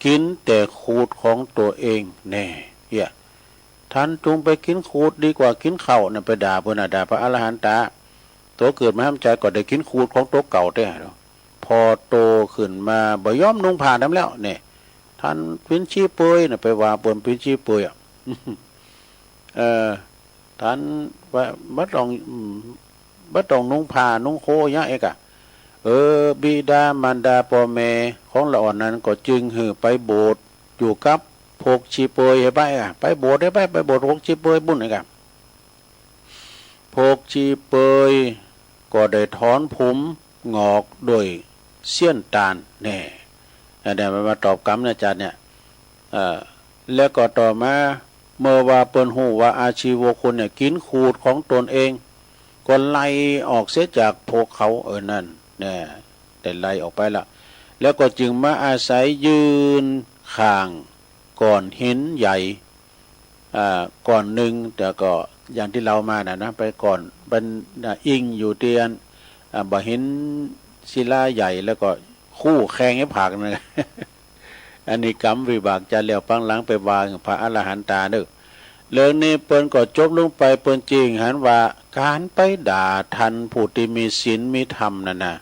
กินแต่ขูดของตัวเองแน่ท่านจงไปกินขูดดีกว่ากินข้าวน่ะไปด่าเพิ่นด่าพระอรหันตาตัวเกิดมาทำใจก็ได้กินขูดของตัวเก่าได้พอโตขึ้นมาบ่ยอมนุ่งผ้าทำแล้วเนี่ยท่านพินชีเปยน่ะไปว่าปนพินชีเปยท่านว่าบัดต้องนุ่งผ้านุ่งโคยะเอกะบิดามารดาพ่อแม่ของละอ่อนนั้นก็จึงหือไปโบสถ์อยู่กับพกชีเปยไปโบสถ์ได้ไปโบสถ์พกชีเปยบุญเอกะพกชีเปยก็ได้ถอนผมงอกโดยเสี้ยนตาลแน่เดี๋ยวมาตอบกรรมนะอาจารย์เนี่ยแล้วก็ต่อมาเมื่อว่าเปิ้นหูว่าอาชีวะคนเนี่ยกินขูดของตนเองก็ไล่ออกเสียจากพวกเขานั่นเนี่ยแต่ไล่ออกไปละแล้วก็จึงมาอาศัยยืนข้างก่อนหินใหญ่ก่อนหนึ่งแต่ก็อย่างที่เรามานะไปก่อนเป็นอิงอยู่เตียนบ่เห็นศิลาใหญ่แล้วก็คู่แข่งให้ผักนะ อันนี้กรรมวิบากจะเลี้ยวปังหลังไปวางพระอรหันตาเด้อเรื่องนี้เปิ้นก็จบลงไปเปิ้นจริงหันว่าการไปด่าทันผู้ที่มีศีลมีธรรมนั่นนะ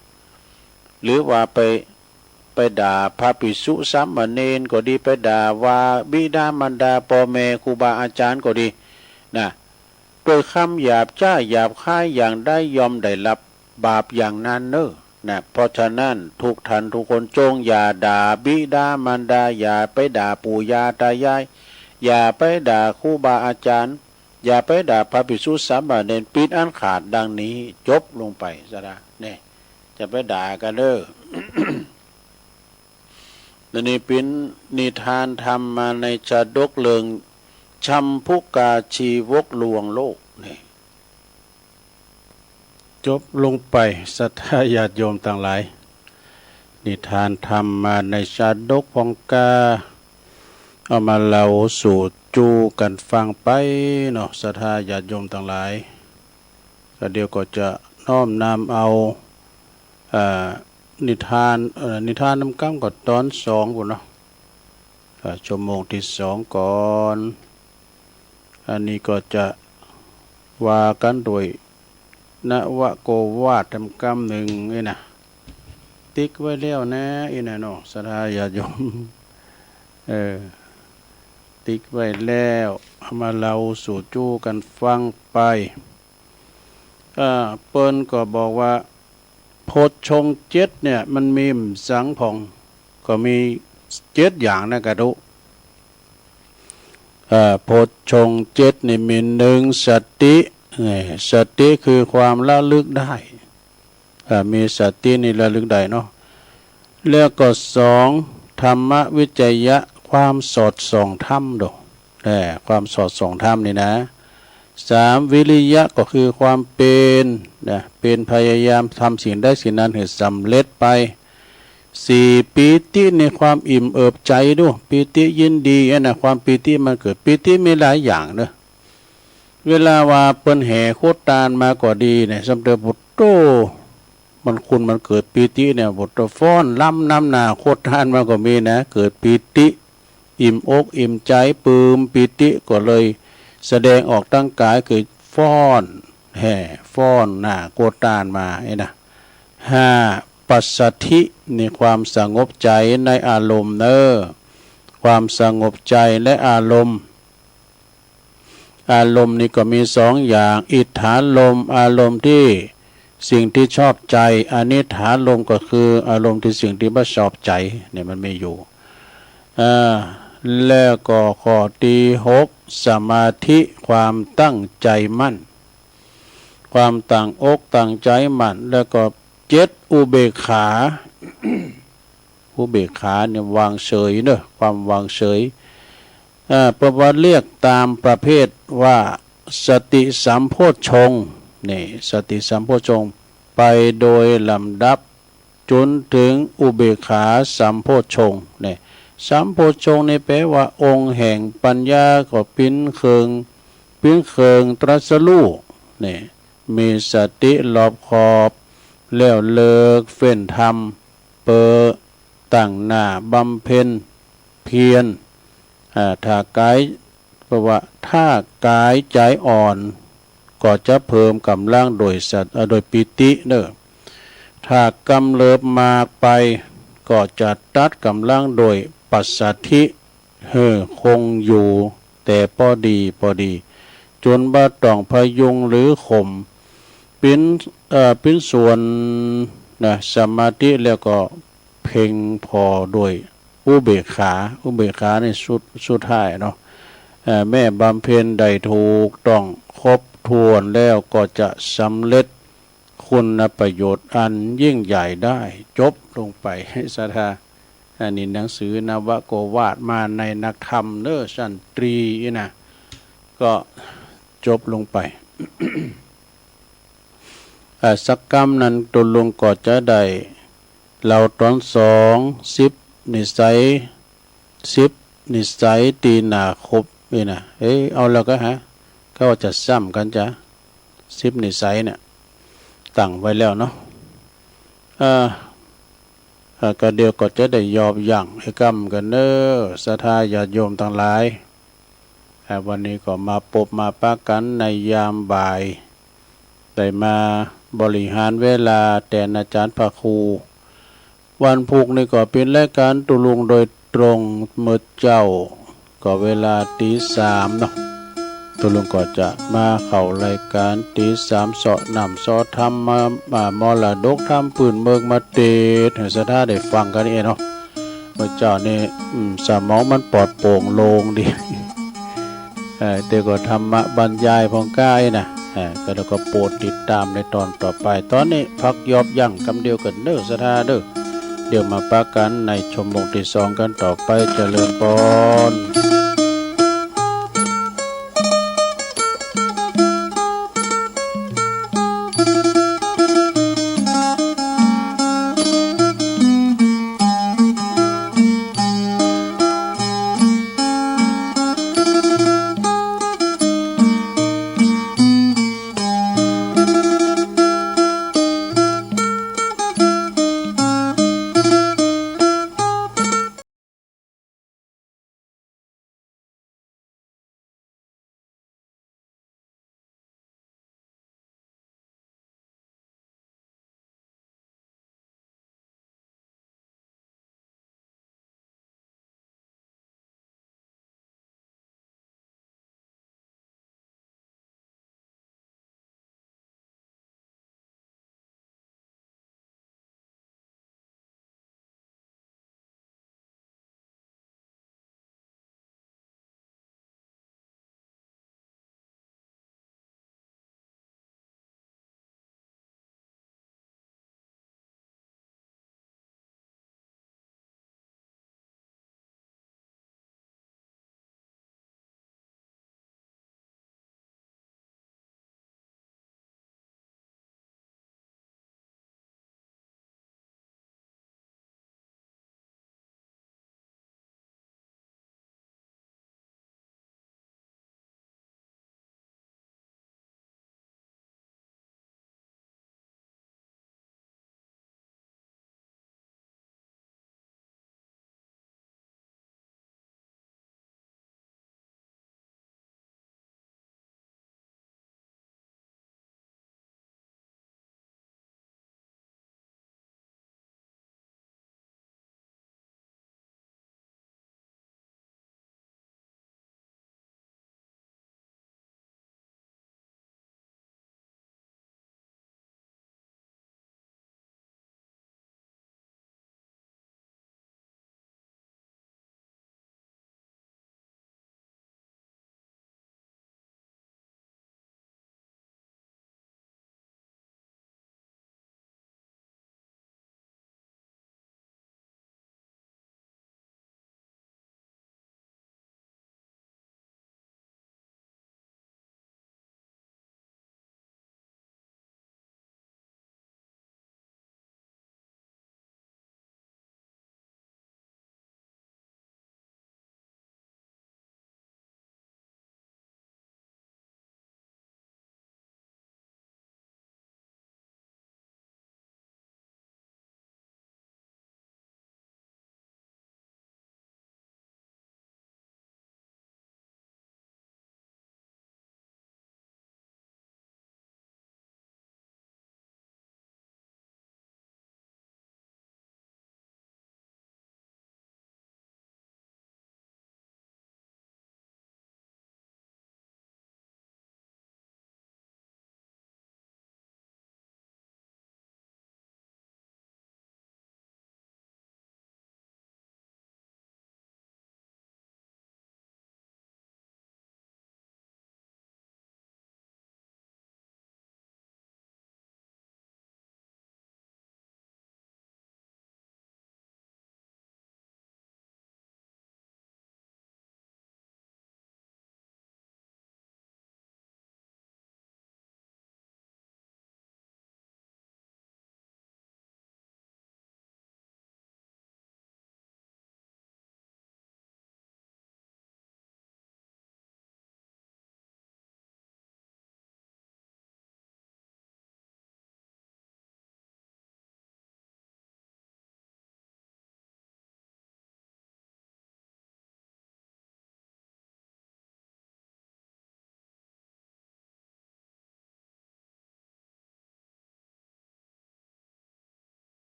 หรือว่าไปด่าพระภิกษุสามเณรก็ดีไปด่าว่าบิดามารดาพ่อแม่ครูบาอาจารย์ก็ดีนะโดยคำหยาบจ้าหยาบคายอย่างได้ยอมได้รับบาปอย่างนั้นเนอะนะเพราะฉะนั้นทุกท่านทุกคนจงอย่าด่าบิดามารดาอย่าไปด่าปู่ย่าตายายอย่าไปด่าครูบาอาจารย์อย่าไปด่าพระภิกษุสามเณรปิดอันขาดดังนี้จบลงไปซะนะเนี่ยจะไปด่ากันเด้อ นี่เป็นนิทานธรรมมาในชาดกเลิงชัมพุกาชีวกลวงโลกนี่จบลงไปศรัทธาญาติโยมต่างหลายนิทานธรรมมาในชาดกพองกาเอามาเล่าสู่จูกันฟังไปเนาะศรัทธาญาติโยมต่างหลายก็เดี๋ยวก็จะน้อมนำเอานิทานน้ำกั้มก่อนตอน2พุ่นเนาะชั่วโมงที่2ก่อนอันนี้ก็จะว่ากันโดยนวโกวาทน้ำกั้มหนึ่งนี่นะติ๊กไว้แล้วนะอีน่ะเนาะศรัทธาญาติโยมติ๊กไว้แล้วเอามาเล่าสู่จูกันฟังไปเปิ้นก็บอกว่าโพชฌงค์7เนี่ยมันมีสังผ่องก็มี7อย่างนะกระดุโพชฌงค์7นี่มี1สติสติคือความระลึกได้ มีสตินี่ระลึกได้เนาะแล้วก็สองธรรมวิจยะความสอดส่องธรรมดอกความสอดส่องธรรมนี่นะสามวิริยะก็คือความเป็นเป็นพยายามทำสิ่งได้สิ่งนั้นให้สำเร็จไปสี่ปีติในความอิ่มเอิบใจด้วยปีติยินดีความปีติมันเกิดปีติมีหลายอย่างเนอะเวลาว่าเปิ้นแห่โคตานมาก็ดีเนี่ยสำเร็จบุตโตมันเกิดปีติเนี่ยบุตรฟ้อนล่ำน้ำหนาโคตานมาก็มีนะเกิดปีติอิ่มอกอิ่มใจปืมปีติก็เลยแสดงออกตั้งกายคือฟ้อนแห่ฟ้อนหน้าโคตานมานะห้าปัสสัทธิในความสงบใจในอารมณ์ความสงบใจและอารมณ์นี่ก็มีสองอย่างอิทธาลมอารมณ์ที่สิ่งที่ชอบใจอนิถาลมก็คืออารมณ์ที่สิ่งที่ไม่ชอบใจเนี่ยมันไม่อยู่แล้วก็ข้อที่หกสมาธิความตั้งใจมั่นความตั้งอกตั้งใจมั่นแล้วก็เจ็ดอุเบกขา อุเบกขาเนี่ยวางเฉยเนอะความวางเฉยประวัติเรียกตามประเภทว่าสติสัมโพชฌงค์นี่สติสัมโพชฌงค์ไปโดยลำดับจนถึงอุเบกขาสัมโพชฌงค์นี่สัมโพชฌงค์นี่แปลว่าองค์แห่งปัญญาก็ปิ้นเคิงตรัสรู้นี่มีสติรอบขอบแล้วเลิกเฟ้นธรรมเปอตั้งหน้าบำเพ็ญเพียรถ้ากายเพราะว่าถ้ากายใจอ่อนก็จะเพิ่มกำลังโดยปิติเนอะถ้ากำเริบมากไปก็จะตัดกำลังโดยปัสสัทธิคงอยู่แต่พอดีจนบ่ต้องพยุงหรือข่มเป็นส่วนสมาธิแล้วก็เพ่งพอโดยอุเบกขาในสุดท้ายเนาะแม่บำเพ็ญได้ถูกต้องครบถ้วนแล้วก็จะสำเร็จคุณประโยชน์อันยิ่งใหญ่ได้จบลงไปให้ศรัทธาอันนี้หนังสือนวโกวาทมาในนักธรรมชั้นตรีนะก็จบลงไป สักกรรมนั้นตุลงก็จะได้เราตอน10 นิสัยตีนาครบนี่นะเอาแล้วก็เขาจะซ้ำกันจ้ะ10 นิสัยเนี่ยตั้งไว้แล้วเนาะก็เดียวก็จะได้ยอบยั้งให้กรรมกันศรัทธาญาติโยมทั้งหลายวันนี้ก็มาพบมาปะกันในยามบ่ายได้มาบริหารเวลาแต่อาจารย์พระครูวันพุกนี่ก็เป็นรายการตุลุงโดยตรงเมื่อเจ้าก็เวลาตี 3เนาะตุลุงก็จะมาเข้ารายการตี 3เสาะนำเสาะธรรมมามรดกธรรมปืนเมืองมาเตศให้ศรัทธาได้ฟังกันเนาะเมื่อเจ้านี่สมองมันปลอดโปร่งโล่งดี แต่ก็ธรรมะบรรยายของกายนะก็แล้วก็โปรดติดตามในตอนต่อไปตอนนี้พักยอบยั่งคำเดียวกันศรัทธาเดี๋ยวมาปะกันในชมรมที่2กันต่อไปเจริญพร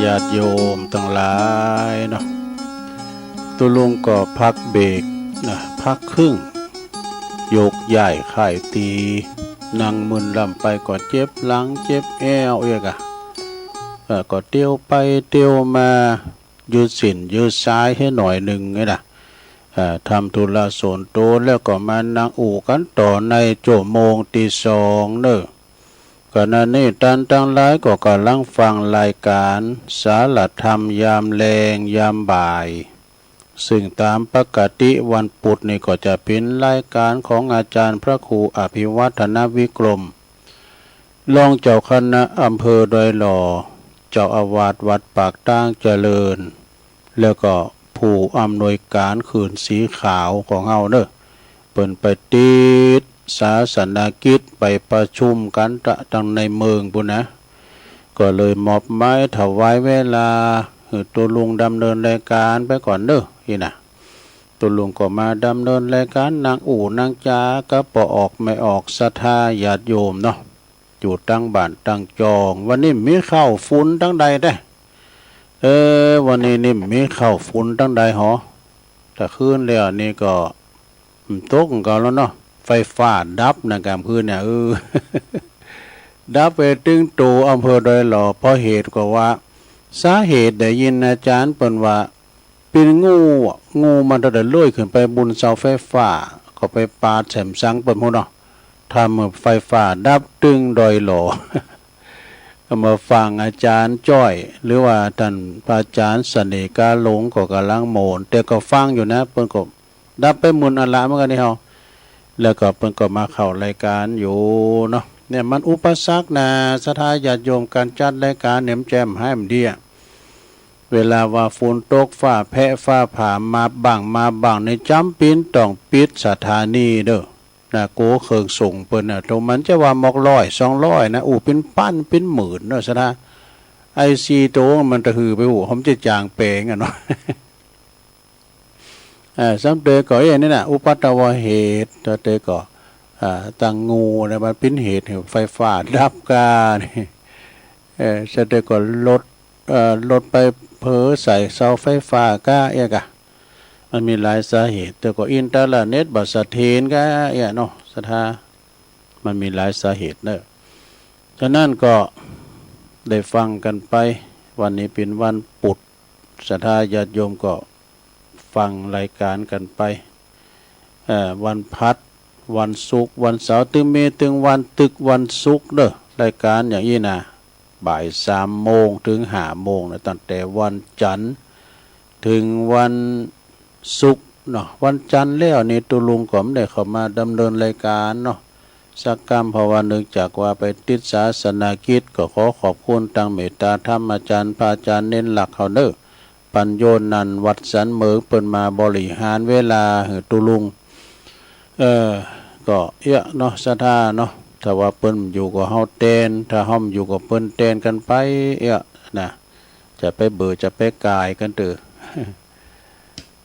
ญาติโยมทั้งหลายเนาะตุลุงก็พักเบรกนะพักครึ่งโยกใหญ่ไข่ตีนั่งมึนลำไปก็เจ็บหลังเจ็บแอวเอียกะก็เตี้ยวไปเตี้ยวมายืดสินยืดซ้ายให้หน่อยหนึ่งไงนะทำธุระส่วนตัวแล้วก็มานั่งอู่กันต่อในโจโมงตีสองเนอะขณะนี้ท่านทั้งหลายก็กำลังฟังรายการสารธรรมยามแลงยามบ่ายซึ่งตามปกติวันพุธนี่ก็จะเป็นรายการของอาจารย์พระครูอภิวัฒนวิกรมรองเจ้าคณะอำเภอดอยหล่อเจ้าอาวาสวัดปากตั้งเจริญแล้วก็ผู้อำนวยการขืนสีขาวของเฮาเนอะเปิ่นไปติดศาสนกิจไปประชุมกันตั้งในเมืองปุ่นนะก็เลยมอบไม้ถวายเวลาตัวลุงดำเนินรายการไปก่อนเนอะนี่นะตัวลุงก็มาดำเนินรายการนางอู่นางจาก็ปอออกไม่ออกศรัทธาญาติโยมเนาะอยู่ตั้งบ้านตั้งจองวันนี้มีข้าวฝุ่นตั้งใดได้วันนี้นี่มีข้าวฝุ่นตั้งใดหรอแต่คืนแล้วนี่ก็ตกกันแล้วเนาะไฟฟ้าดับนะกลางคืนเนี่ยดับไปตึงตูอำเภอดอยหล่อเพราะเหตุก็ว่าสาเหตุได้ยินอาจารย์เปิ้นว่าเป็นงูมันจะได้เลื่อยขึ้นไปบนเสาไฟฟ้าก็ไปปาดแฉมซังเปิ้นพุ่นเนาะทำไฟฟ้าดับตึงดอยหล่อก็มาฟังอาจารย์จ้อยหรือว่าท่านพระอาจารย์เสน่ห์กาหลงก็กำลังโหมนแต่ก็ฟังอยู่นะเปิ้นก็ดับไปหมุนอะละเหมือนกันนี่เฮาแล้วก็เปิ้นก็มาเข้ารายการอยู่เนาะเนี่ยมันอุปสรรคนะศรัทธาญาติโยมการจัดรายการเนี่ยแจ่มให้มันดีเวลาว่าฝนตกฟ้าแพะฟ้าผ่ามาบังในจำเป็นต้องปิดสถานีเด้อนะโกเคิงส่งเปิ้นน่ะตรงมันจะว่าหมอก100 200นะเป็นปั้นเป็นหมื่นเนาะศรัทธาไอซีโตมันตะหือไปผมจะจางแปลงอ่ะเนาะสำเร็จก็อย่างนี้นะอุปัตตวเหตุเตก็ตังงูนะมันเป็นเหตุไฟฟ้าดับกานี่สำเร็จก็ลดไปเผลอใส่เสาไฟฟ้าก้าเอกะมันมีหลายสาเหตุแต่ก็อินเทอร์เน็ตบัดสะเทนก้าเนาะศรัทธามันมีหลายสาเหตุเนอะฉะนั้นก็ได้ฟังกันไปวันนี้เป็นวันปุดศรัทธาญาติโยมก็ฟังรายการกันไปวันพัดวันศุกร์วันเสาร์ถึงวันตึกวันศุกร์เด้อรายการอย่างนี้นะบ่าย3 โมงถึง5 โมงนะตั้งแต่วันจันทร์ถึงวันศุกร์เนาะวันจันทร์แล้วนี่ตุลุงก็ไม่ได้เข้ามาดำเนินรายการเนาะสักกรรมเพราะว่าเนื่องจากว่าไปติดศาสนากิจก็ขอขอบคุณทางเมตตาธรรมอาจารย์พระอาจารย์เน้นหลักเขาเด้อปัญโยนันวัดสันเมืองเปิ้นมาบริหารเวลาตุลุงก็เนาะศรัทธาเนาะถ้าว่าเปิ้นอยู่กับเฮาเต้นถ้าเฮาอยู่กับเปิ้นเต้นกันไปนะจะไปเบื่อจะไปกายกันเถอะ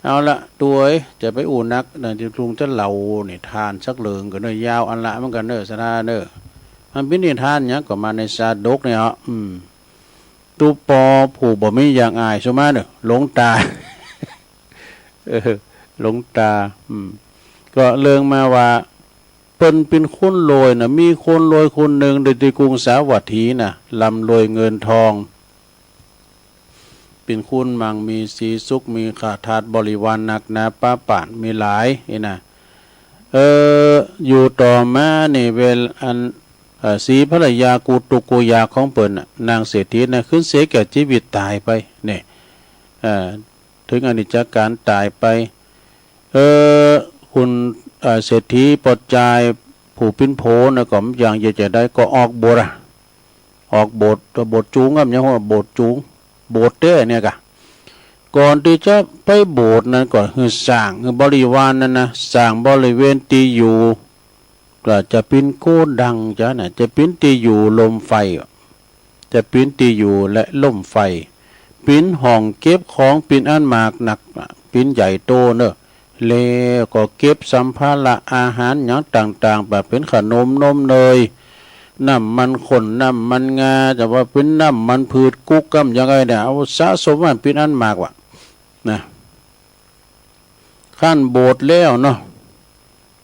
เอาละตัวจะไปอู่นักนะที่ลุงจะเหล่านี่ทานสักเหลืองก็เนยยาวอันละมันกันเนอะศรัทธาเนอะมันเป็นนิทานเนี้ยก็มาในซาดกเนี่ยตูปอผู้บ่มีอย่างอายใช่ไหมเนอะหลงตาหลงตาก็เรื่องมาว่าเป็นคนรวยนะมีคนรวยคนหนึ่งในกรุงสาวัตถีนะลำรวยเงินทองเป็นคุณมั่งมีสีสุขมีขาทาดบริวารหนักหนาป้าป่านมีหลายนะอยู่ต่อมานี่เวลอันสีภรรยากูตุกูยาของเปิ่นนางเศรษฐีนะขึ้นเสียแก่ชีวิตตายไปเนี่ยถึงอนิจจการตายไปคุณเศรษฐีปลดใจผู้ปิ้นโพนะก็อย่างจะได้ก็ออกโบสถ์บทจูงครับเนี่ยว่าบทจูงโบสถ์เต้เนี่ยกะก่อนที่จะไปโบสถ์นั้นก็คือสร้างบริวารนั่นนะสร้างบริเวณที่อยู่ก็จะเป็นโกดังจ้ะนะจะเป็นที่อยู่ลมไฟจะเป็นที่อยู่และลมไฟเป็นห้องเก็บของเป็นอันมากหนักเป็นใหญ่โตเนอะแล้วก็เก็บสัมภาระอาหารอย่างต่างๆแบบเป็นขนมนมเนย น้ำมันขนน้ำมันงาแต่ว่าเป็นน้ำมันพืชกุ๊กกำยังไงเนี่ยเอาสะสมมันเป็นอันมากว่ะนะขั้นโบสถ์แล้วเนาะ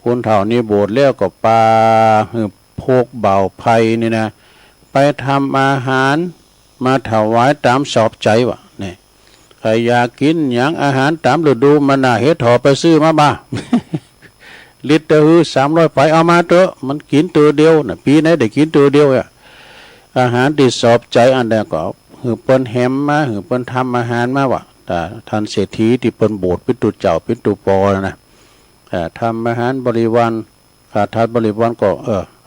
คนเฒ่านี่โบสถ์แล้วก็ปลาโพกเบาไผ่นี่นะไปทำอาหารมาถวายตามชอบใจว่ะนี่ใครอยากกินอย่างอาหารตามฤดูมันน่ะเฮ็ดถอไปซื้อมาบ้า ลิตรหือ300ไปเอามาเถอะมันกินตัวเดียวนะปีไหนได้กินตัวเดียวอ่ะอาหารที่สอบใจอันใดก็หือเปิ้นแฮมมาหือเปิ้นทำอาหารมาวะแต่ท่านเศรษฐีที่เปิ้นโบสถ์เป็นตัวเจ้าเป็นตัวปอนะทำอาหารบริวารขาดทานบริวารก็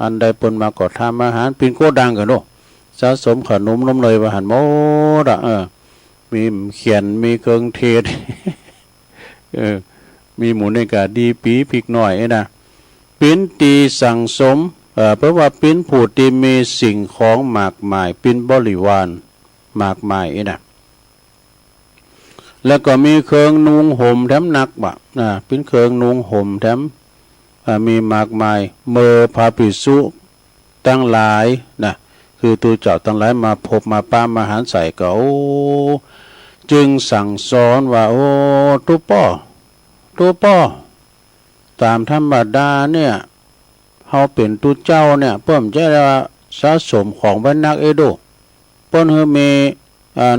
อันใดเปิ้นมาก็ทำอาหารเป็นโกดังกันเนาะสะสมขนมนมเลยว่าหันหมดมีเขียนมีเครื่องเทศ มีหมูในกาดีปีพริกหน่อยนะปิ้นตีสั่งสมเพราะว่าปิ้นผู้ที่มีสิ่งของมากมายปิ้นบริวารมากมายนะแล้วก็มีเครื่องนุงห่มแถมหนักบะปิ้นเครื่องนุงห่มแถมมีมากมายเมื่อพาภิกษุตั้งหลายนะคือตัวเจ้าตั้งหลายมาพบมาป้ามาหารใส่ก็จึงสั่งสอนว่าโอ้ตัวป้อตามธรรมดาเนี่ยเขาเป็นตุเจ้าเนี่ยเพิ่มจะสะสมของไว้นักเอโดเพิ่นเฮมี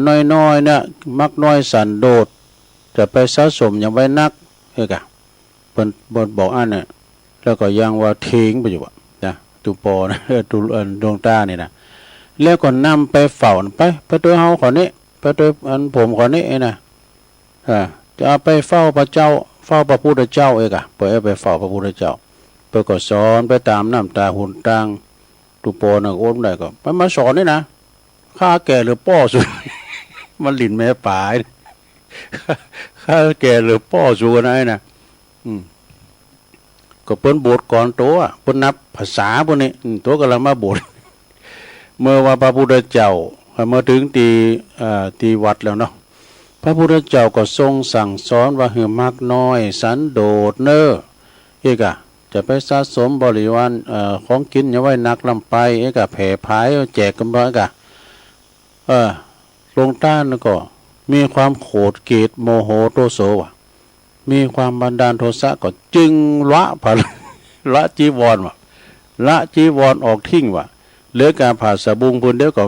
น้อยเนี่ยมักน้อยสันโดษจะไปสะสมอย่างไว้นักกะเพิ่นบอกอันเนี่ยแล้วก็ยังว่าทิ้งไปอยู่นะตุปอนะตุดวงตาเนี่ยนะแล้วก็นำไปเฝ้าไปตัวเฮาขอนี้ไปตัวอันผมขอนี้นะจะเอาไปเฝ้าพระเจ้าเฝ้าพระพุทธเจ้ากะไปเฝ้าพระพุทธเจ้าเพื่อก็สอนไปตามน้ำตาหุ่นตังตุปอนะโอนได้ก็ไปมาสอนนี่นะข้าแก่หรือป้อสุด มันหลินแม่ป่าข้าแก่หรือป้อสุดนะนะก็เปิ้นโบสถ์ก่อนตัวเปิ้นนับภาษาพวกนี้ตัวกำลังมาโบสถ์ เมื่อว่าพระพุทธเจ้าเมื่อถึงตีวัดแล้วเนาะพระพุทธเจ้าก็ทรงสั่งสอนว่าหือมากน้อยสันโดษเน้อจะไปสะสมบริวารของกินอย่าไว้นักลำไปแผ่พายแจกกันร้อยลงต้านก็มีความโกรธเกลียดโมโหโทโสว่ะมีความบันดาลโทสะก็จึงละจีวรว่ะละจีวรออกทิ้งว่ะเหลือการผ่าสะบุงพุ่นเดียวก็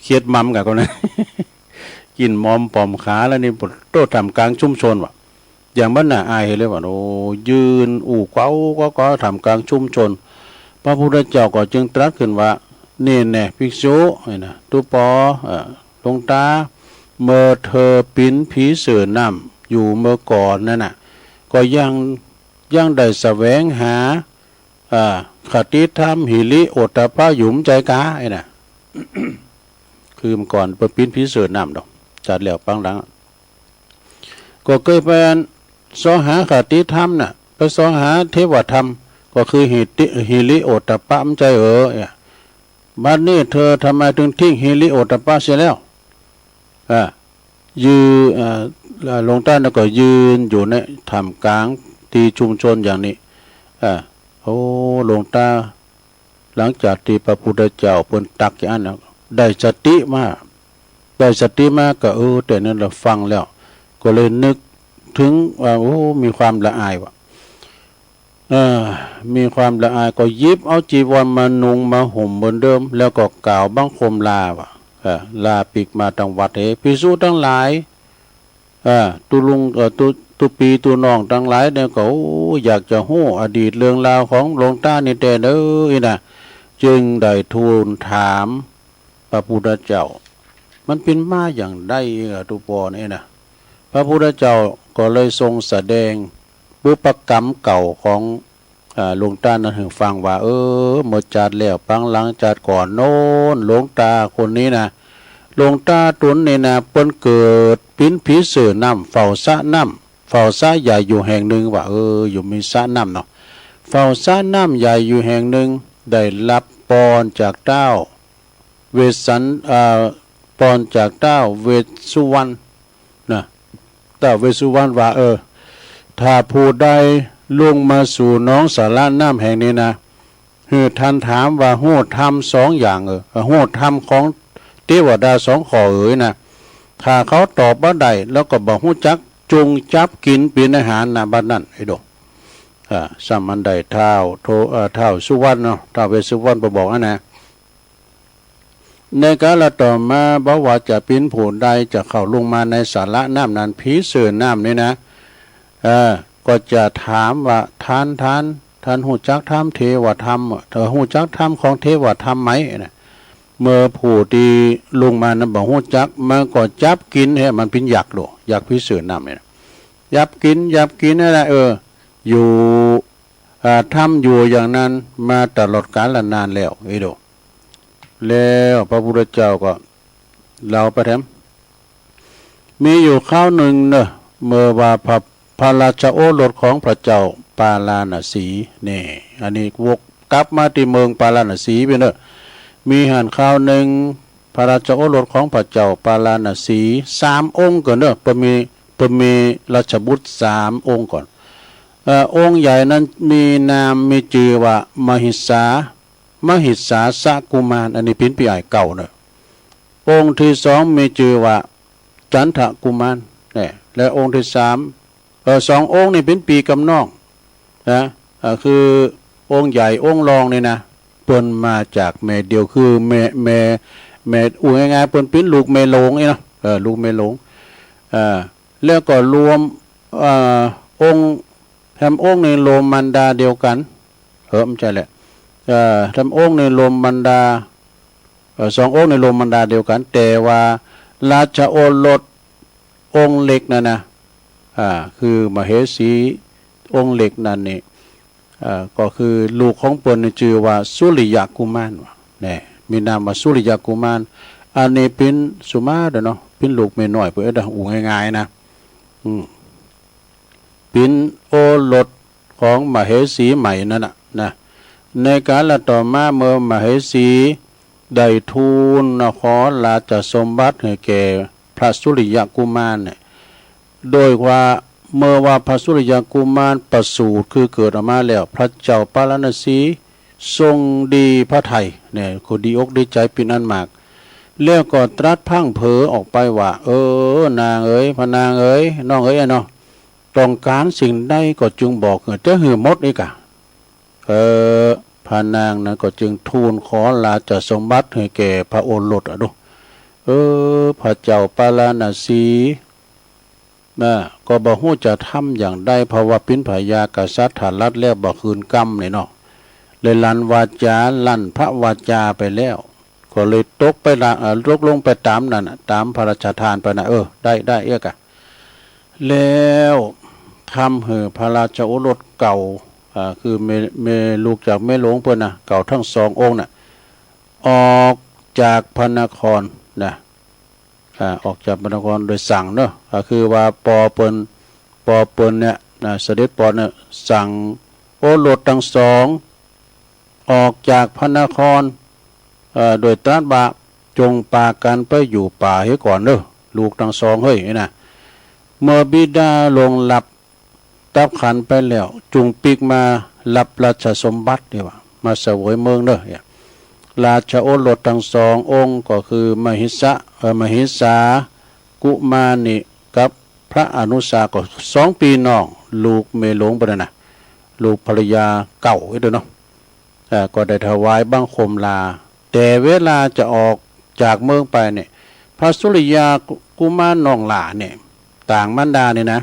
เคียดมัมกันคนนั้น กินมอมปอมขาแล้วนี่โต้ทำกลางชุมชนว่ะอย่างบ้านน่ะอายเลยว่าโอ้ยืนเก้าก็ทำกลางชุมชนพระพุทธเจ้าก็จึงตรัสขึ้นว่านี่แน่ภิกษุนะตุปอหลวงตาเมื่อเธอปิ้นผีเสือน้ำอยู่เมื่อก่อนนั่นน่ะก็ยังได้แสวงหาคติธรรมหิริโอตตปะหยุมใจกาน่ะ คือเมื่อก่อนเปิดปิ้นผีเสือน้ำดอกจัดแล้วปังหลังก็เคยไปสอหาคติธรรมน่ะไปสอหาเทวธรรมก็คือหิริโอตตปะมใจบัดนี้เธอทำไมถึงทิ้งหิริโอตตปะเสียแล้วหลวงตาก็ยืนอยู่ในทำกลางตีชุมชนอย่างนี้หลวงตาหลังจากที่พระพุทธเจ้าเพิ่นตักอย่างนั้นได้สติมาก็แต่นั้นเราฟังแล้วก็เลยนึกถึงว่ามีความละอายว่ะมีความละอายก็ยิบเอาจีวรมานุงมาห่มเหมือนเดิมแล้วก็กล่าวบังคมลาว่ะลาปีกมาตังวัดภิกษุทั้งหลายตุลุงตุปีตุน้องทั้งหลายเนี่ยก็อยากจะฮู้อดีตเรื่องราวของหลวงตานี่แต่นะจึงได้ทูลถามพระพุทธเจ้ามันเป็นมาอย่างใดตุปอนี่นะพระพุทธเจ้าก็เลยทรงแสดงบุพกรรมเก่าของหลวงตานั้นถึงฟังว่าเมื่อจัดแล้วปังหลังจัดก่อนโน้นหลวงตาคนนี้นะหลวงตาตุนนี่นะเปิ้นเกิดปิ้นผีเสือน้ำเฝ้าสะใหญ่อยู่แห่งหนึ่งว่าอยู่มีสะน้ำเนาะเฝ้าสะน้ำใหญ่อยู่แห่งหนึ่งได้รับปอนจากเจ้าเวสสันปอนจากเจ้าเวสสุวรรณนะเจ้าเวสสุวรรณว่าถ้าผู้ใดลงมาสู่น้องสาระน้ำแห่งนี้นะ คือท่านถามว่าโหดธรรมสองอย่างโหดธรรมของเทวดาสองข้อนะถ้าเขาตอบว่าใดแล้วก็บอกหูจักจุงจับกินเป็นอาหารนะบ้านนั่นไอ้ดอกสามันใดเท้าเท้าสุวรรณเนาะเท้าเวสสุวรรณบอกนะในการละต่อมาบอกว่าจะปิ้นผูนใดจะเข้าลงมาในสาระน้ำนั้นผีเสือน้ำนี่นะก็จะถามว่าท่านหูจักธรรมเทวธรรมหูจักธรรมของเทวธรรมไหมนะเมื่อผู้ที่ลงมานั้นบอกหูจักมันก็จับกินให้มันเป็นอยากหรออยากผีเสือน้ำเนี่ยยับกินนั่นแหละอยู่ทำอยู่อย่างนั้นมาตลอดกาลนานแล้วไอ้ดอกแล้วพระพุทธเจ้าก็เราประแถมมีอยู่ข้าวหนึ่งเนอะเมื่อว่าพระราชโอรสของพระเจ้าปาลาณสีนี่อันนี้วกกลับมาที่เมืองปาลาณสีไปเนอะมีหันข้าวหนึ่งพระราชโอรสของพระเจ้าปาลาณสี3 องค์ก่อนเนอะมีราชบุตร3 องค์ก่อนองค์ใหญ่นั้นมีนามมีชื่อว่ามหิสาสกุมารอันนี้เป็นปีใหญ่เก่าเนอะองค์ที่2มีชื่อว่าจันทกุมารเนี่ยและองค์ที่3 2 องค์นี่เป็นปีกำนองนะคือองค์ใหญ่องค์รองนี่นะเปิ้นมาจากแม่เดียวคือแม่อุ้ยง่ายๆเปิ้นเป็นลูกแม่หลงนี่เนาะลูกแม่หลงแล้วก็รวมองค์ทำองค์ในโลมันดาเดียวกันไม่ใช่แหละทำองค์ในโลมันดา2 องค์ในโลมันดาเดียวกันแต่ว่าราชโอรสองค์เล็กนั่นนะคือมเหสีองค์เล็กนั่นนี่ก็คือลูกของเปิ้นชื่อว่าสุริยกุมารเนี่ยมีนามว่าสุริยกุมารอันนี้เป็นสุมาเด้อเนาะเป็นลูกแม่น้อยเพิ่นอูง่ายๆนะเป็นโอรสของมเหสีใหม่นั่นนะในการละต่อมาเมื่อมเหสีได้ทูลขอราชสมบัติให้แก่พระสุริยกุมารเนี่ยโดยว่าเมื่อว่าพระสุริยกุมารประสูติคือเกิดออกมาแล้วพระเจ้าปาลณสีทรงดีพระทัยเนี่ยก็ดีอกดีใจเป็นอันมากแล้วก็ตรัสพังเผอออกไปว่านางเอ๋ยพระนางเอ๋ยน้องเอ๋ยเนาะต้องการสิ่งใดก็จึงบอกจะหือมดอีกพระนางนั้นก็จึงทูลขอราชสมบัติให้แก่พระโอรสดูพระเจ้าปาลณสีก็บ่ฮู้จะทำอย่างใดเพราะว่าเป็นพญากษัตริย์ฐานรัฐแล้วบ่คืนกรรมนี่เนาะเลยลั่นวาจาลั่นพระวาจาไปแล้วก็เลยตกไปลงไปตามนั่นตามพระราชทานไปนะได้เอ้อกะแล้วทำให้พระราชโอรสเก่าคือเมลูกจากแม่หลวงเพิ่นเก่าทั้ง2 องค์ออกจากพระนครออกจากพระนครโดยสั่งเนาะก็คือว่าปอเปิ้นเนี่ยเสด็จปอเนี่ยสั่งโอรสทั้ง2ออกจากพระนครโดยตรัสว่าจงพากันไปอยู่ป่าให้ก่อนเด้อลูกทั้ง2เฮ้ยนะเมื่อบิดาลงหลับตับขันไปแล้วจุงปีกมารับราชสมบัติดีว่ามาเสวยเมืองเด้อราชโอรสทั้ง2 องค์ก็คือมหิสากุมารนี่กับพระอนุสาก็2 ปีน้องลูกเมหลงไปนะลูกภรรยาเก่าอีกด้วยเนาะก็ได้ถวายบังคมลาแต่เวลาจะออกจากเมืองไปเนี่ยพระสุริยากุมารน้องหลาเนี่ยต่างมันดาเนี่ยนะ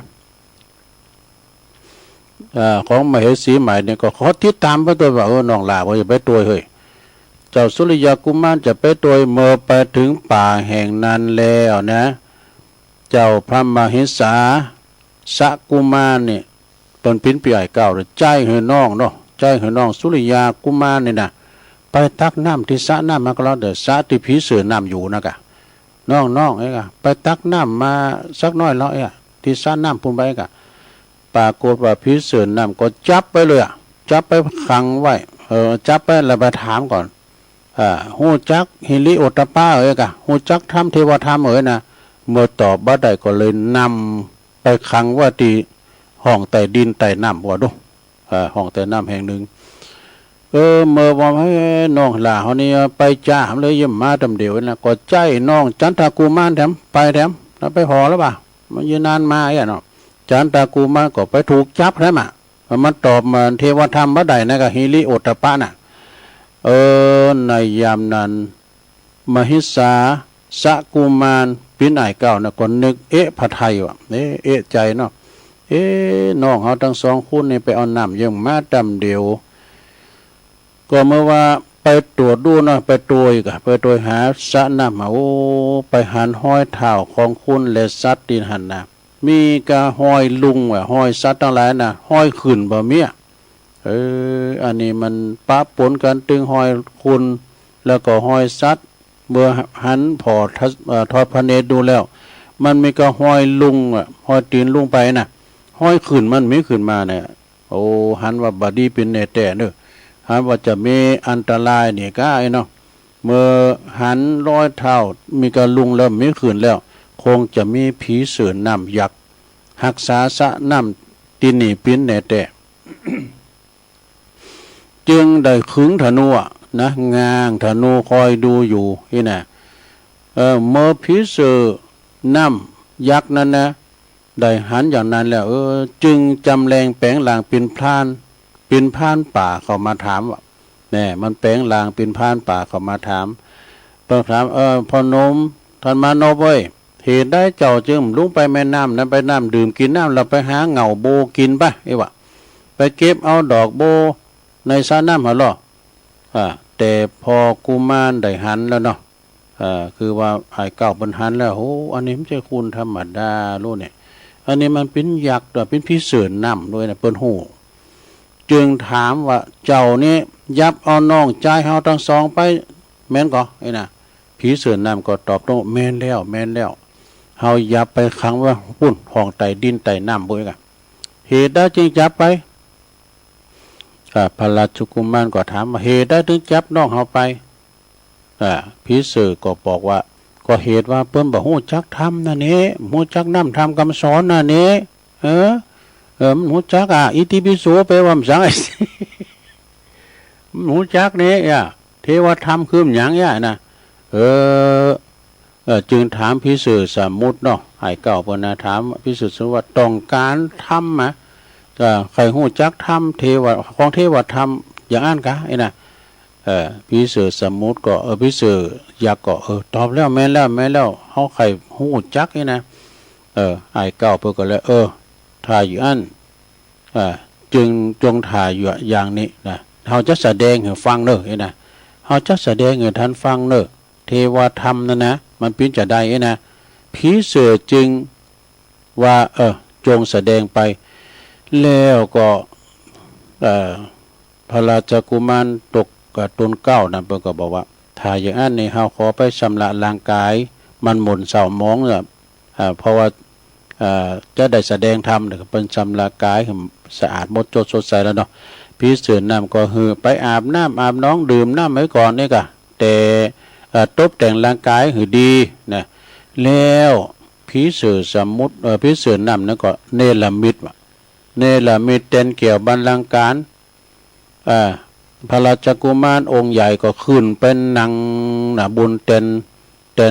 ของมเหสีใหม่เนี่ยก็ขอติดตามไปตัวว่าน้องหลาว่าจะไปตัวเฮ้ยเจ้าสุริยกุมารจะไปตัวเมื่อไปถึงป่าแห่งนั้นแล้วนะเจ้าพระมหิสาสกุมารเนี่ยเป็นปิ้นปีใหญ่เก่าเลยใจเหือน้องเนาะใจเหือน้องสุริยกุมารเนี่ยนะไปตักน้ำที่สระน้ำมาก็แล้วเดี๋ยวสระที่ผีเสือน้ำอยู่นะกะน้องไอ้กะไปตักน้ำมาสักน้อยแล้วไอ้ที่สระน้ำพุ่นไปกะปรากฏว่าผีเสือน้ำก็จับไปเลยจับไปขังไว้จับไปแล้วไปถามก่อนหูจักฮิริโอตป้ากะหูจักธรรมเทวธรรมนะเมื่อตอบบ่ได้ก็เลยนำไปขังว่าที่ห้องใต้ดินใต้น้ำว่าดูห้องใต้น้ำแห่งหนึ่ง เมื่อว่าให้น้องหลาเขานี่ไปจ้ามเลยยิ่มมาตำเดียวนะก็ใจน้องจันทากูมานแถมไปแถมแล้วไปพอแล้วป่ะมันยืนนานมาไอ้เนาะจันทากูมานก็ไปถูกจับแล้วมามันตอบมาเทวธรรมบ่ได้นะก็ฮิริโอตตปะน่ะในยามนั้นมหิสาสะกุมารปินไอเก่านะก็นึกพระไทยว่ะใจเนาะน้องเขาทั้งสองคู่นี่ไปเอาน้ำยังมาดำเดียวก็เมื่อว่าไปตรวจดูเนาะไปตรวจกะไปตรวจหาสะน้ำไปหันห้อยเท้าของคุณและสัตว์ดินหันนะมีกะห้อยลุงว่ะห้อยสัตว์ทั้งหลายนะห้อยขึ้นบ่เมียอันนี้มันปะปนกันตึงห้อยคุณแล้วก็ห้อยสัตว์เมื่อหันพอทอดพระเนตรดูแล้วมันมีกะห้อยลุงอ่ะห้อยตีนลุงไปน่ะห้อยขึ้นมันไม่ขึ้นมาเนี่ยหันว่าบดีเป็นเนแต่เนอะหันว่าจะมีอันตรายเนี่ยก็ไอ้เนาะเมื่อหันร้อยเท้ามีกะลุงแล้วไม่ขึ้นแล้วคงจะมีผีเสือน้ำยักษ์หักษาสะน้ำตีนี่ปิ้นเนแต่ จึงได้ขึงธนูนะงางธนูคอยดูอยู่นี่นะเมื่อผีเสือน้ำยักษ์นั้นนะได้หันอย่างนั้นแล้วจึงจำแรงแปลงหลางเป็นพรานป่าเขามาถามว่าแน่มันแปลงหลางเป็นพรานป่าเขามาถามต้องถามพ่อนมท่านมานพเว้ยเหตุได้เจ้าจึงลุงไปแม่น้ำนั้นไปน้ำดื่มกินน้ำเราไปหาเหงาโบกินป่ะวะไปเก็บเอาดอกโบในสระน้ำหรอแต่พอกุมารได้หันแล้วเนาะคือว่าไอ้เก่าบรรหันแล้วอันนี้ไม่ใช่คุณธรรมดาลูกเนี่ยอันนี้มันเป็นยักษ์ด้วยเป็นพิเศษน้ำด้วยนะเปิ้นหูจึงถามว่าเจ้านี่ยับเอาน้องใจเฮาทั้งสองไปแม่นก็ไอ้น่ะผีเสือน้ำก็ตอบตรงแม่นแล้วเฮายับไปครั้งว่าปุ่นห้องไต่ดินไต่น้ำบ่อยกันเหตุได้จึงจับไปพระราชกุมารก็ถามว่าเหตุได้ถึงจับน้องเฮาไปผีเสือก็บอกว่าก็เหตุว่าเปิ้นบ่ฮู้จักธรรมนั่นเองฮู้จักนำธรรมคำสอนนั่นเองมันฮู้จักอิติปิโสแปลว่าสังไอ้ มันฮู้จักนี่เทวธรรมคือหยังนะจึงถามพิสุสมมุติเนาะให้เก่าเพิ่นถามพิสุสมมุติว่าต้องการธรรมใครฮู้จักธรรมเทวะของเทวธรรมอย่างนั้นกะไอ้น่ะพิสุสมมุติก็พิสุยักษ์ก็ตอบแล้วแม่นแล้วเฮาใครฮู้จักไอ้นะให้เก่าเพิ่นก็เลยถ่ายอยู่อันจึงจงถ่ายอยู่อย่างนี้นะเฮาจะแสดงให้ฟังเด้อไอ้นะเฮาจะแสดงให้ท่านฟังเด้อเทวธรรมนั่นนะมันเป็นจะได้ไอ้นะผีเสือจึงว่าจงแสดงไปแล้วก็พระราชกุมารตกกับตนเก้านั่นเพิ่นก็บอกว่าถ้าอย่างนั้นนี่เฮาขอไปชำระร่างกายมันหม่นเศร้าหมองเพราะว่าจะได้แสดงธรรมเนี่ยเป็นชำระกายสะอาดหมดจดสดใสแล้วเนาะผีเสือน้ำก็คือไปอาบน้องดื่มน้ำไว้ก่อนนี่กะแต่ตบแต่งร่างกายคือดีนะแล้วผีเสือสมมุติผีเสือน้ำนั่นก็เนรมิตเต็นเกี่ยวบัลลังก์การพระราชกุมารองค์ใหญ่ก็ขึ้นเป็นนางบุญเต็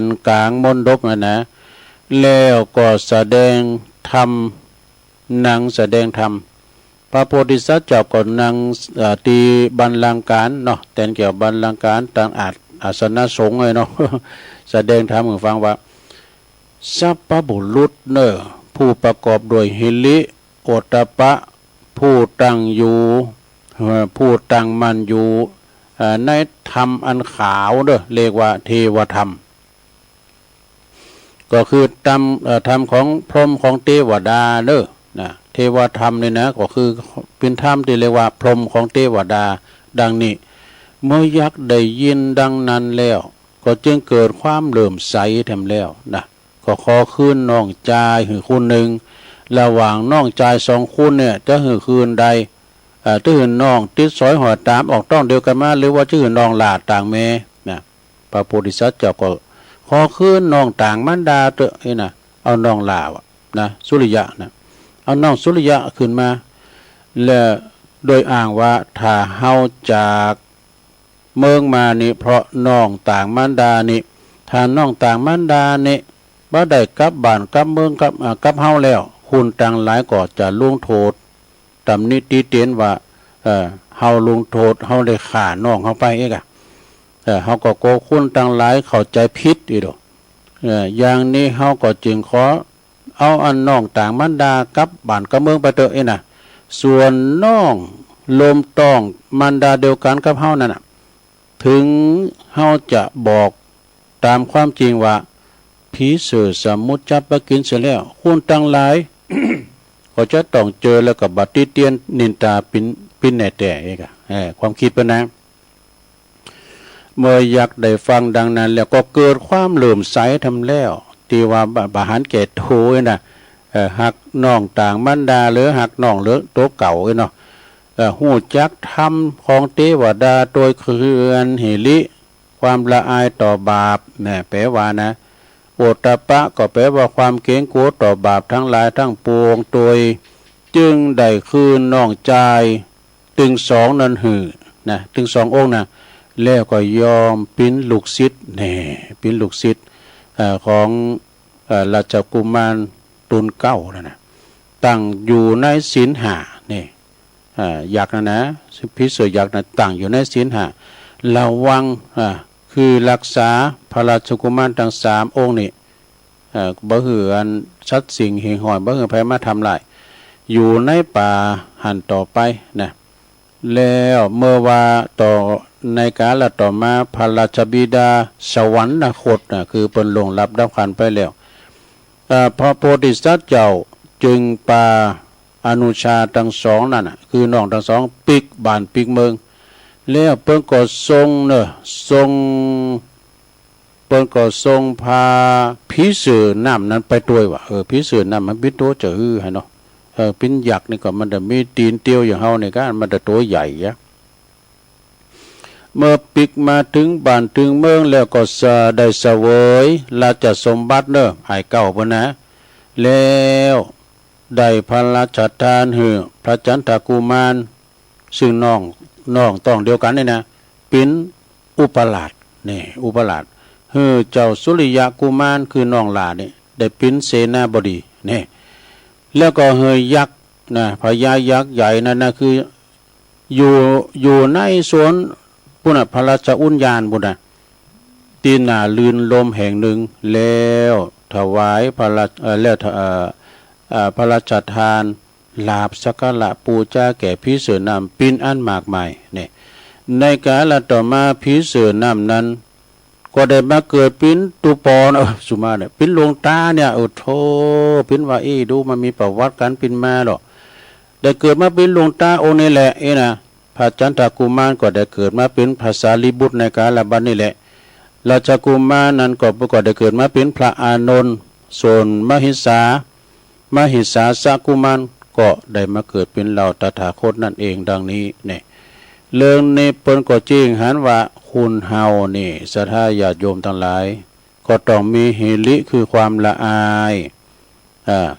นกลางมณฑปนะแล้วก็แสดงธรรมแสดงธรรมพระโพธิสัตว์เจ้าก็นั่งตีบัลลังก์การเนาะแต่เกี่ยวบัลลังก์การต่างอาสนะสงฆ์เลยเนาะ แสดงธรรมให้ฟังว่าสัพพบุรุษเนอผู้ประกอบด้วยหิริโอตตัปปะผู้ตั้งมั่นอยู่ในธรรมอันขาวเด้อเรียกว่าเทวธรรมก็คือธรรมของพรหมของเทวดาเด้อนะเทวธรรมนี่นะก็คือเป็นธรรมที่เรียกว่าพรหมของเทวดาดังนี้เมื่อยักษ์ได้ยินดังนั้นแล้วก็จึงเกิดความเลื่อมใสแถมแล้วนะก็ขอคืนน้องชายหือคุณหนึ่งระหว่างน้องชายสองคุณเนี่ยจะหือคืนใดตื้อน้องติดสอยหัวตามออกต้องเดียวกันมาหรือว่าชื่อน้องหลาต่างแม่นะพระโพธิสัตว์เจ้าก็ขอคืนน้องต่างมันดาเตอะนะเอาน้องลาวนะสุริยะนะเอาน้องสุริยะขึ้นมาแล้ว โดยอ้างว่าถ้าเฮาจากเมืองมานี่เพราะน้องต่างมารดานี่ถ้าน้องต่างมารดานี่บ่ได้กลับบ้านกลับเมืองกับเฮาแล้วคุณต่างหลายก็จะลงโทษตำหนิติเตียนว่าเฮาลงโทษเฮาได้ฆ่าน้องเฮาไปเองอะเฮาก็โกคุณต่างหลายเข้าใจผิดอีดอกอย่างนี้เฮาก็จึงขอเอาอันน้องต่างมารดากลับบ้านกับเมืองไปเถอะน่ะส่วนน้องลมต้องมารดาเดียวกันกับเฮานั่นน่ะถึงเฮาจะบอกตามความจริงว่าผีเสือสมุติจับไปกินเสียแล้วคุณต่างหลาย ก็จะต้องเจอแล้วก็บัดติเตียนนินตาปินแหน่แต่เองความคิดเป็นนะเมื่ออยากได้ฟังดังนั้นแล้วก็เกิดความเหลื่อมใสทำแล้วตีว่าบาหารแก่โถนะหักน้องต่างมารดาหรือหักน้องหรือตัวเก่าเนาะหูจักทำของเทวดาโดยเคือนหิริความละอายต่อบาปเนี่ยแปลว่านะโอตตปะก็แปลว่าความเกรงกลัวต่อบาปทั้งหลายทั้งปวงโดยจึงได้คืนน้องใจตึงสองนันหือนะตึงสององค์นะแล้วก็ยอมปิ้นลูกศิษย์เนี่ยปิ้นลูกศิษย์ของราชกุมารตุนเก้านะตั้งอยู่ในศีลห้านี่อยากนะพิเศษอยากนะตั้งอยู่ในศีลห้าระวังคือรักษาพระราชกุมารทั้งสามองค์นี่บ่หืออันชัดสิ่งเหงหอยบ่หือไผมาทำลายอยู่ในป่าหันต่อไปนะแล้วเมื่อว่าต่อในกาลต่อมาพระราชบิดาสวรรคตคือเปิ้นลงรับดับขันไปแล้วพระโพธิสัตว์เจ้าจึงปาอนุชาทั้งสองนั่นคือน้องทั้งสองปิกบ้านปิกเมืองแล้วเปิ้นก็ทรงเปิ้นก็ทรงพาผีเสือน้ำนั้นไปด้วยว่าผีเสือน้ำมันเป็นตัวจะฮือให้เนาะเป็นยักษ์นี่ก็มันจะมีตีนเตียวอย่างเฮาในกันมันจะตัวใหญ่ยะเมื่อปิกมาถึงบ้านถึงเมืองแล้วก็ได้เสวยราชสมบัติเนอะให้เก่าพุ่นนะแล้วได้พระราชทานให้พระจันทกุมารซึ่งน้องต้องเดียวกันนี่นะเป็นอุปราชนี่อุปราชเจ้าสุริยะกุมารคือน้องหลานี่ได้เป็นเสนาบดีนี่แล้วก็ยักษ์นะพญายักษ์ใหญ่นั่นนะคืออยู่ในสวนปุณพระราชอุญญาณบุญนะตีนาลื่นลมแห่งหนึ่งแล้วถวายพระราชทานลาบสักการะปูจาแก่ผีเสือนำปินอันมากมายเนี่ยในกาลต่อมาผีเสือนำนั้นก็ได้มาเกิดเป็นตุปอนสุมาเนี่ยเป็นหลวงตาเนี่ยโอ้โธเป็นว่าดูมันมีประวัติการเป็นมาหรอกได้เกิดมาเป็นหลวงตาองค์นี้แหละนะพระจันทกุมารก็ได้เกิดมาเป็นพระสารีบุตรในกาลบัดนี้แหละราชกุมารนั้นก็ได้เกิดมาเป็นพระอานนท์ส่วนมหิสาสกุมารก็ได้มาเกิดเป็นเหล่าตถาคตนั่นเองดังนี้เนี่ยเรื่องนี้เปิ้นก็จริงหันว่าคุณเฮานี่ศรัทธาญาติโยมทั้งหลายก็ต้องมีหิริคือความละอาย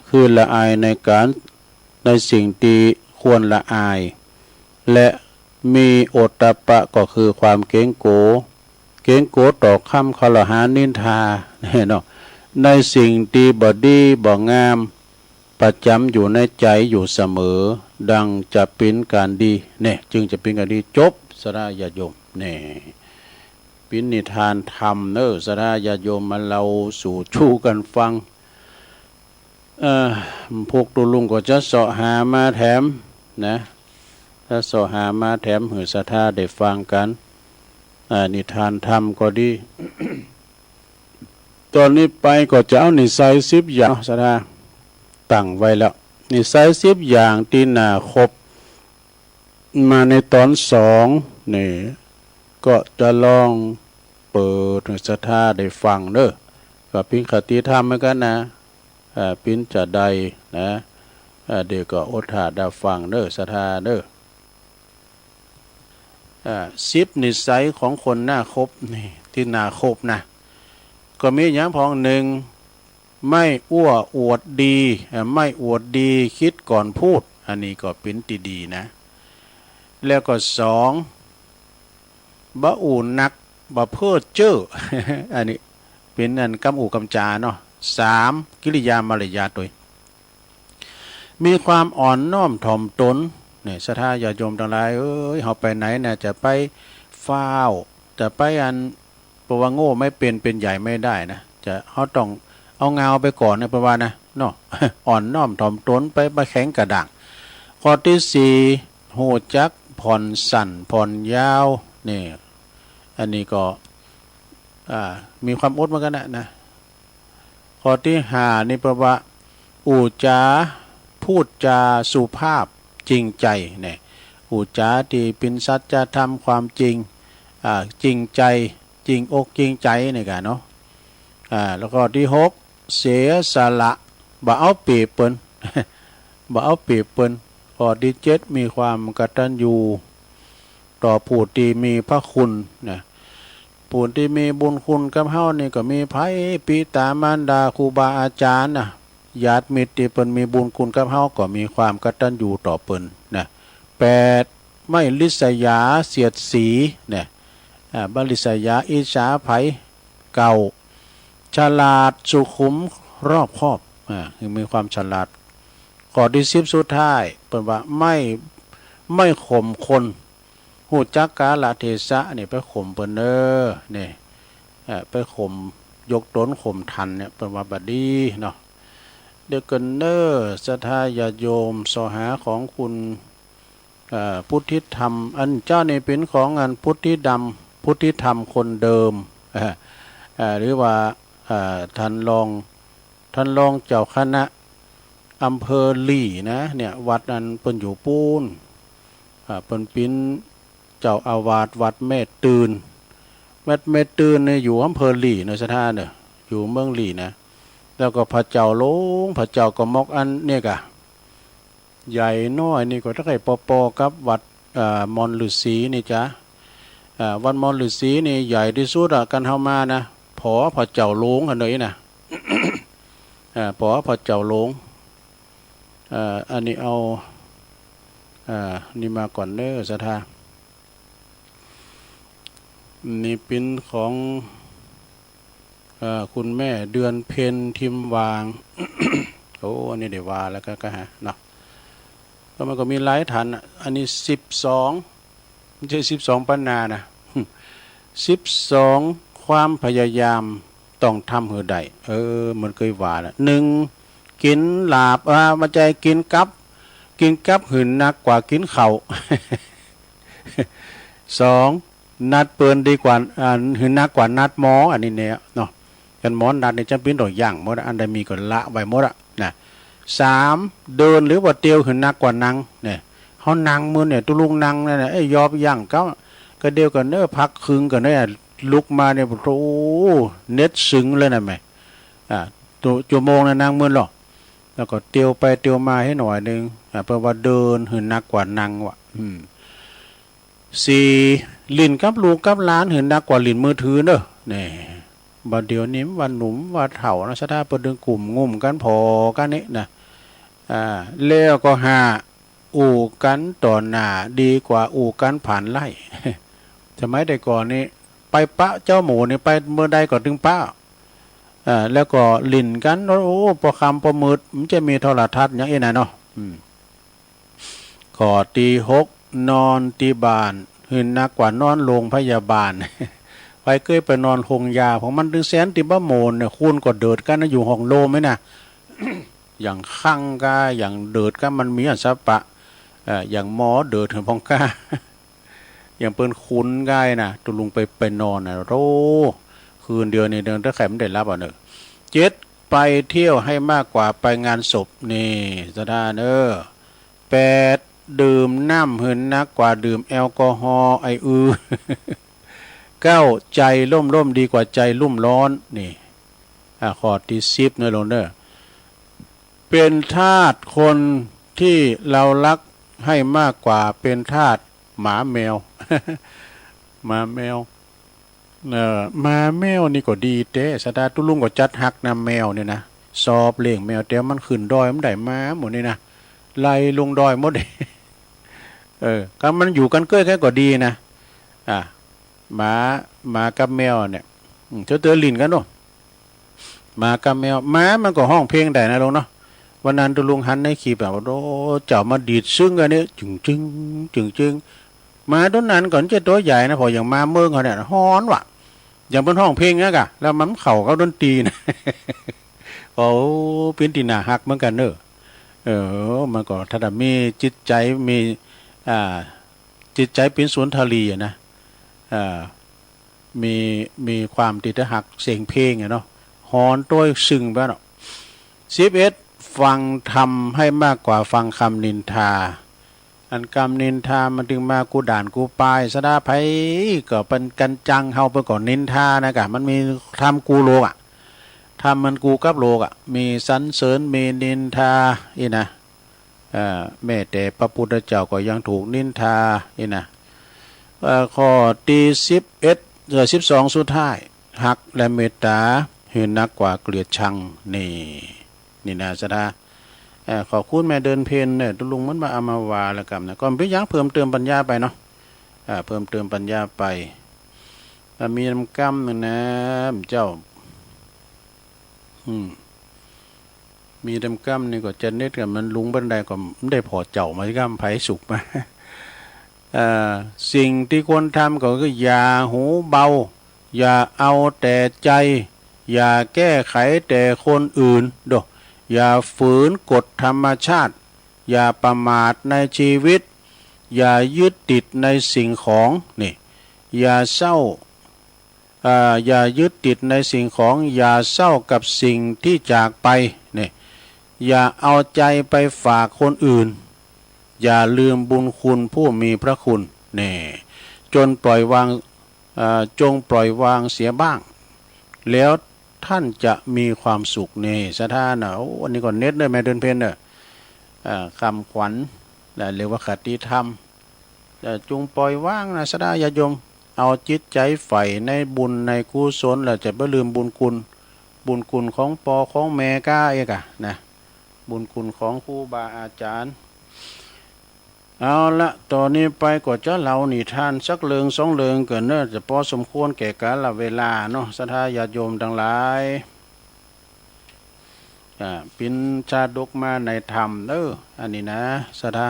คือละอายในสิ่งที่ควรละอายและมีโอตตัปปะก็คือความเกรงโกต่อคำคลหานินทาเนาะในสิ่งที่บ่ดีบ่งามประจำอยู่ในใจอยู่เสมอดังจะเป็นการดีเนี่ยจึงจะเป็นการดีจบสระญาติโยมเนี่ยปินิทานธรรมสระญาติโยมมาเราสู่ชูกันฟังพวกตุลุงก็จะเสาะหามาแถมนะถ้าเสาะหามาแถมหือศรัทธาได้ฟังกันนิทานธรรมก็ดี ตอนนี้ไปก็จะเอานิสัย10อย่างศรัทธาตั้งไว้แล้วนิสัย10อย่างที่น่าคบมาในตอน2นี่ก็จะลองเปิดศรัทธาได้ฟังก็เป็นคติธรรมเหมือนกันนะเป็นจะใดนะเด็กก็อดถาได้ฟังศรัทธา10นิสัยของคนน่าคบนี่ที่น่าคบนะก็มีอย่างพองหนึ่งไม่อ้วอวดดีไม่อวดดีคิดก่อนพูดอันนี้ก็เป็นติดีนะ แล้วก็สองบะอูนักบะเพ้อเจ้อ อันนี้เป็นอันกำอูกำจาเนาะสามกิริยามารยาทโดยมีความอ่อนน้อมถ่อมตนเนี่ยศรัทธาญาติโยมทั้งหลายเอ้ยเฮาไปไหนน่ะจะไปฟ้าวจะไปอันเพราะว่าโง่ไม่เป็นใหญ่ไม่ได้นะจะเฮาต้องเอาเงาไปก่อนนะเพราะว่านะเนาะ อ่อนน้อมถ่อมตนไปมาแข็งกระด้างข้อที่สี่โหจักผ่อนสั่นผ่อนยาวนี่อันนี้ก็มีความอดเหมือนกันนะข้อที่ห้านี่แปลว่าอูจาพูดจาสุภาพจริงใจเนี่ยอูจาที่เป็นสัจธรรมความจริงจริงใจจริงอกจริงใจนี่กันเนาะแล้วก็ที่หกเสียสละบ่เอาเปรียบเปิ้น บ่เอาเปรียบเปิ้นข้อที่เจ็ดมีความกตัญญูต่อผู้ที่มีพระคุณนะผู้ที่มีบุญคุณกับเฮานี่ก็มีไผปิตามารดาครูบาอาจารย์นะญาติมิตรที่เปิ้นมีบุญคุณกับเฮาก็มีความกตัญญูต่อเปิ้นนะแปดไม่ลิษยาเสียดสีเนี่ยบริษยาอิจฉาไผเก่าฉลาดสุขุมรอบคอบคือมีความฉลาดข้อที่สิบสุดท้ายเปิ้นว่าไม่ข่มคนหูจักกาลเทศะนี่ไปข่มเปิ้นเด้อนี่ไปข่มยกตนข่มทันเนี่ยเปิ้นว่าบัดดีเนาะเด็กกันเนอศรัทธาญาติโยมสหาของคุณพุทธิธรรมอันเจ้านี่เป็นของอันพุทธิธรรมคนเดิมหรือว่าท่านรองเจ้าคณะอำเภอลี่นะเนี่ยวัดนั้นเปิ้นอยู่ปูนเปิ้นปิ้นเจ้าอาวาสวัดแม่ตื่นเม็ดตื่นเนี่ยอยู่อำเภอลี่นะศรัทธาเนี่ยอยู่เมืองลี่นะแล้วก็พระเจ้าหลงพระเจ้ากมกอันเนี่ยกะใหญ่น้อยนี่ก็ถ้าใครปอกับวัดมอนฤาษีนี่จ้ะวัดมอนฤาษีนี่ใหญ่ที่สุดกันเฮามานะพอพระเจ้าหลงอันนี้นะ พอพระเจ้าหลงอันนี้เอานี่มาก่อนเด้อศรัทธานี่เป็นของคุณแม่เดือนเพ็ญทิมวาง โอ้อันนี้เดี๋ยวว่าแล้วก็ฮะเนาะก็มันก็มีหลายฐานอันนี้12ไม่ใช่12ปัญนานะ 12ความพยายามต้องทำให้ได้มันเคยว่าแล้ว1กินลาบมาใจกินกับหืนนักกว่ากินข้าว 2นัดเปินดีกว่าหืนนักกว่านัดหมออันนี้เนี่ยเนาะกันหมอนัดนี่จำเป็นต้องย่างหมดอันใดมีก็ละไว้หมดนะ3เดินหรือว่าเตียวหืนนักกว่านั่งเนี่ยเฮานั่งมื้อเนี่ยตุลุงนั่งนั่นน่ะยอบย่างก็เดียวกันเด้อพักคึงกันเด้อลุกมาเนี่ยโอ้เน็ตซึ้งเลยนะแม่ตัวชั่วโมงนะนั่งมื้อหรอกแล้วก็เตียวไปเตียวมาให้หน่อยนึงเพราะว่าเดินหืนนักกว่านั่งว่ะ4ลิ้นกับลูกกับหลานหืนนักกว่าลิ้นมือถือเด้อนี่บัดเดี๋ยวนี้วันหนุ่มว่าเฒ่านะสถาประดึงกลุ่มงุ่มกันพอกันนี่นะแล้วก็5อู่กันต่อหน้าดีกว่าอู่กันผ่านไล่สมัยแต่ก่อนนี้ไปปะเจ้าหมูนี่ไปเมื่อใดก็ถึงปะแล้วก็ลิ้นกันโอ้พอคำพอมืดมันจะมีโทรทัศน์อย่างนี้นะเนาะข้อที่6นอนที่บ้านหืนนักกว่านอนโรงพยาบาล ไปเคยไปนอนโรงยาของมันถึงแสนติบะโมนเนี่ยคุณก็เดิดกันนะอยู่ห้องโลไหมนะ อย่างข้างกาอย่างเดิดก็มันมีอันสปะอย่างหมอเดิดถึงพองกา อย่างเปิ้นคุ้นง่ายนะตุลุงไปนอนนะโรคืนเดียวนี่เดินถ้าใครไม่ได้รับ7ไปเที่ยวให้มากกว่าไปงานศพนี่สถาน8ดื่มน้ำหืนนักกว่าดื่มแอลกอฮอล์9ใจร่มดีกว่าใจรุ่มร้อนนี่ข้อที่10นะลงเด้อเป็นทาสคนที่เรารักให้มากกว่าเป็นทาสหมาแมว หมาแมวหมาแมวนี่ก็ดีเต้สตาตุลุงก็จัดหักนำแมวเนี่ยนะสอบเลี้ยงแมวแต่มันขึ้นดอยมันได้มาหมดนี่นะไล่ลงดอยหมด ก็มันอยู่กันเก้ยแค่ก็ดีนะหมากับแมวเนี่ยเจ้าเตือลินกันเนาะหมากับแมวหมามันก็ห้องเพลงได้นะลุงเนาะวันนั้นตุลุงหันในคลิปแบบว่าโอ้เจ้ามาดีดซึ้งกันเนี่ยจึงมาต้นนั้นก่อนจะตัวใหญ่นะพออย่างมาเมืองเขาเนี่ยฮ้อนว่ะอย่างเป็นห้องเพลงนะกะแล้วมันเข่าเขาดนตรีนะโอ้เป็นตีนาหักเหมือนกันเนอะมันก็ถ้ามีจิตใจมีจิตใจเป็นสวนทลีนะมีความติดหักเสียงเพลงเนาะฮอนต้วยซึ้งบ้านเนาะ11ฟังธรรมให้มากกว่าฟังคำนินทาอันคำนินทามันถึงมากูด่านกูปายสะดาไผก็เป็นกันจังเฮาไปก่อนนินทานะกะมันมีทำกูโลกทำมันกูกับโลกมีสรรเสริญมีนินทาอีนะแม้แต่พระพุทธเจ้าก็ยังถูกนินทาอีนะข้อที่12สุดท้ายหักและเมตตาหือนักกว่าเกลียดชังนี่นะสะดาขอคุณแม่เดินเพนเนี่ยตุลุงมันมาเอามาวาแล้วกันนะก็เป็นยังเพิ่มเติมปัญญาไปเนาะเพิ่มเติมปัญญาไปมีน้ำกำนึงนะเจ้ามีน้ำกำนี่ก็จะเน็ตกับมันลุงบันไดก็ไม่ได้พอเจ้ามาที่กำไผ่สุกมาสิ่งที่ควรทำก็คืออย่าหูเบาอย่าเอาแต่ใจอย่าแก้ไขแต่คนอื่นโดอย่าฝืนกฎธรรมชาติอย่าประมาทในชีวิตอย่ายึดติดในสิ่งของนี่อย่าเศร้าอย่ายึดติดในสิ่งของอย่าเศร้ากับสิ่งที่จากไปนี่อย่าเอาใจไปฝากคนอื่นอย่าลืมบุญคุณผู้มีพระคุณนี่จงปล่อยวางเสียบ้างแล้วท่านจะมีความสุขนี่สถานะวันนี้ก่อนเน็ตเลยแม่เดินเพนเนี่ยคำขวัญเรียกว่าคติธรรมจงปล่อยว่างนะสดาญาโยมเอาจิตใจใฝ่ในบุญในกุศลแล้วจะไม่ลืมบุญคุณของปอของแม่ก้าเอกนะบุญคุณของครูบาอาจารย์เอาละตอนนี้ไปก็จะเล่านิทานสักเรื่อง2 เรื่องเกินเนอะจะพอสมควรแก่กาลเวลาเนาะศรัทธาญาติโยมทั้งหลายปินชาดกมาในธรรมอันนี้นะศรัทธา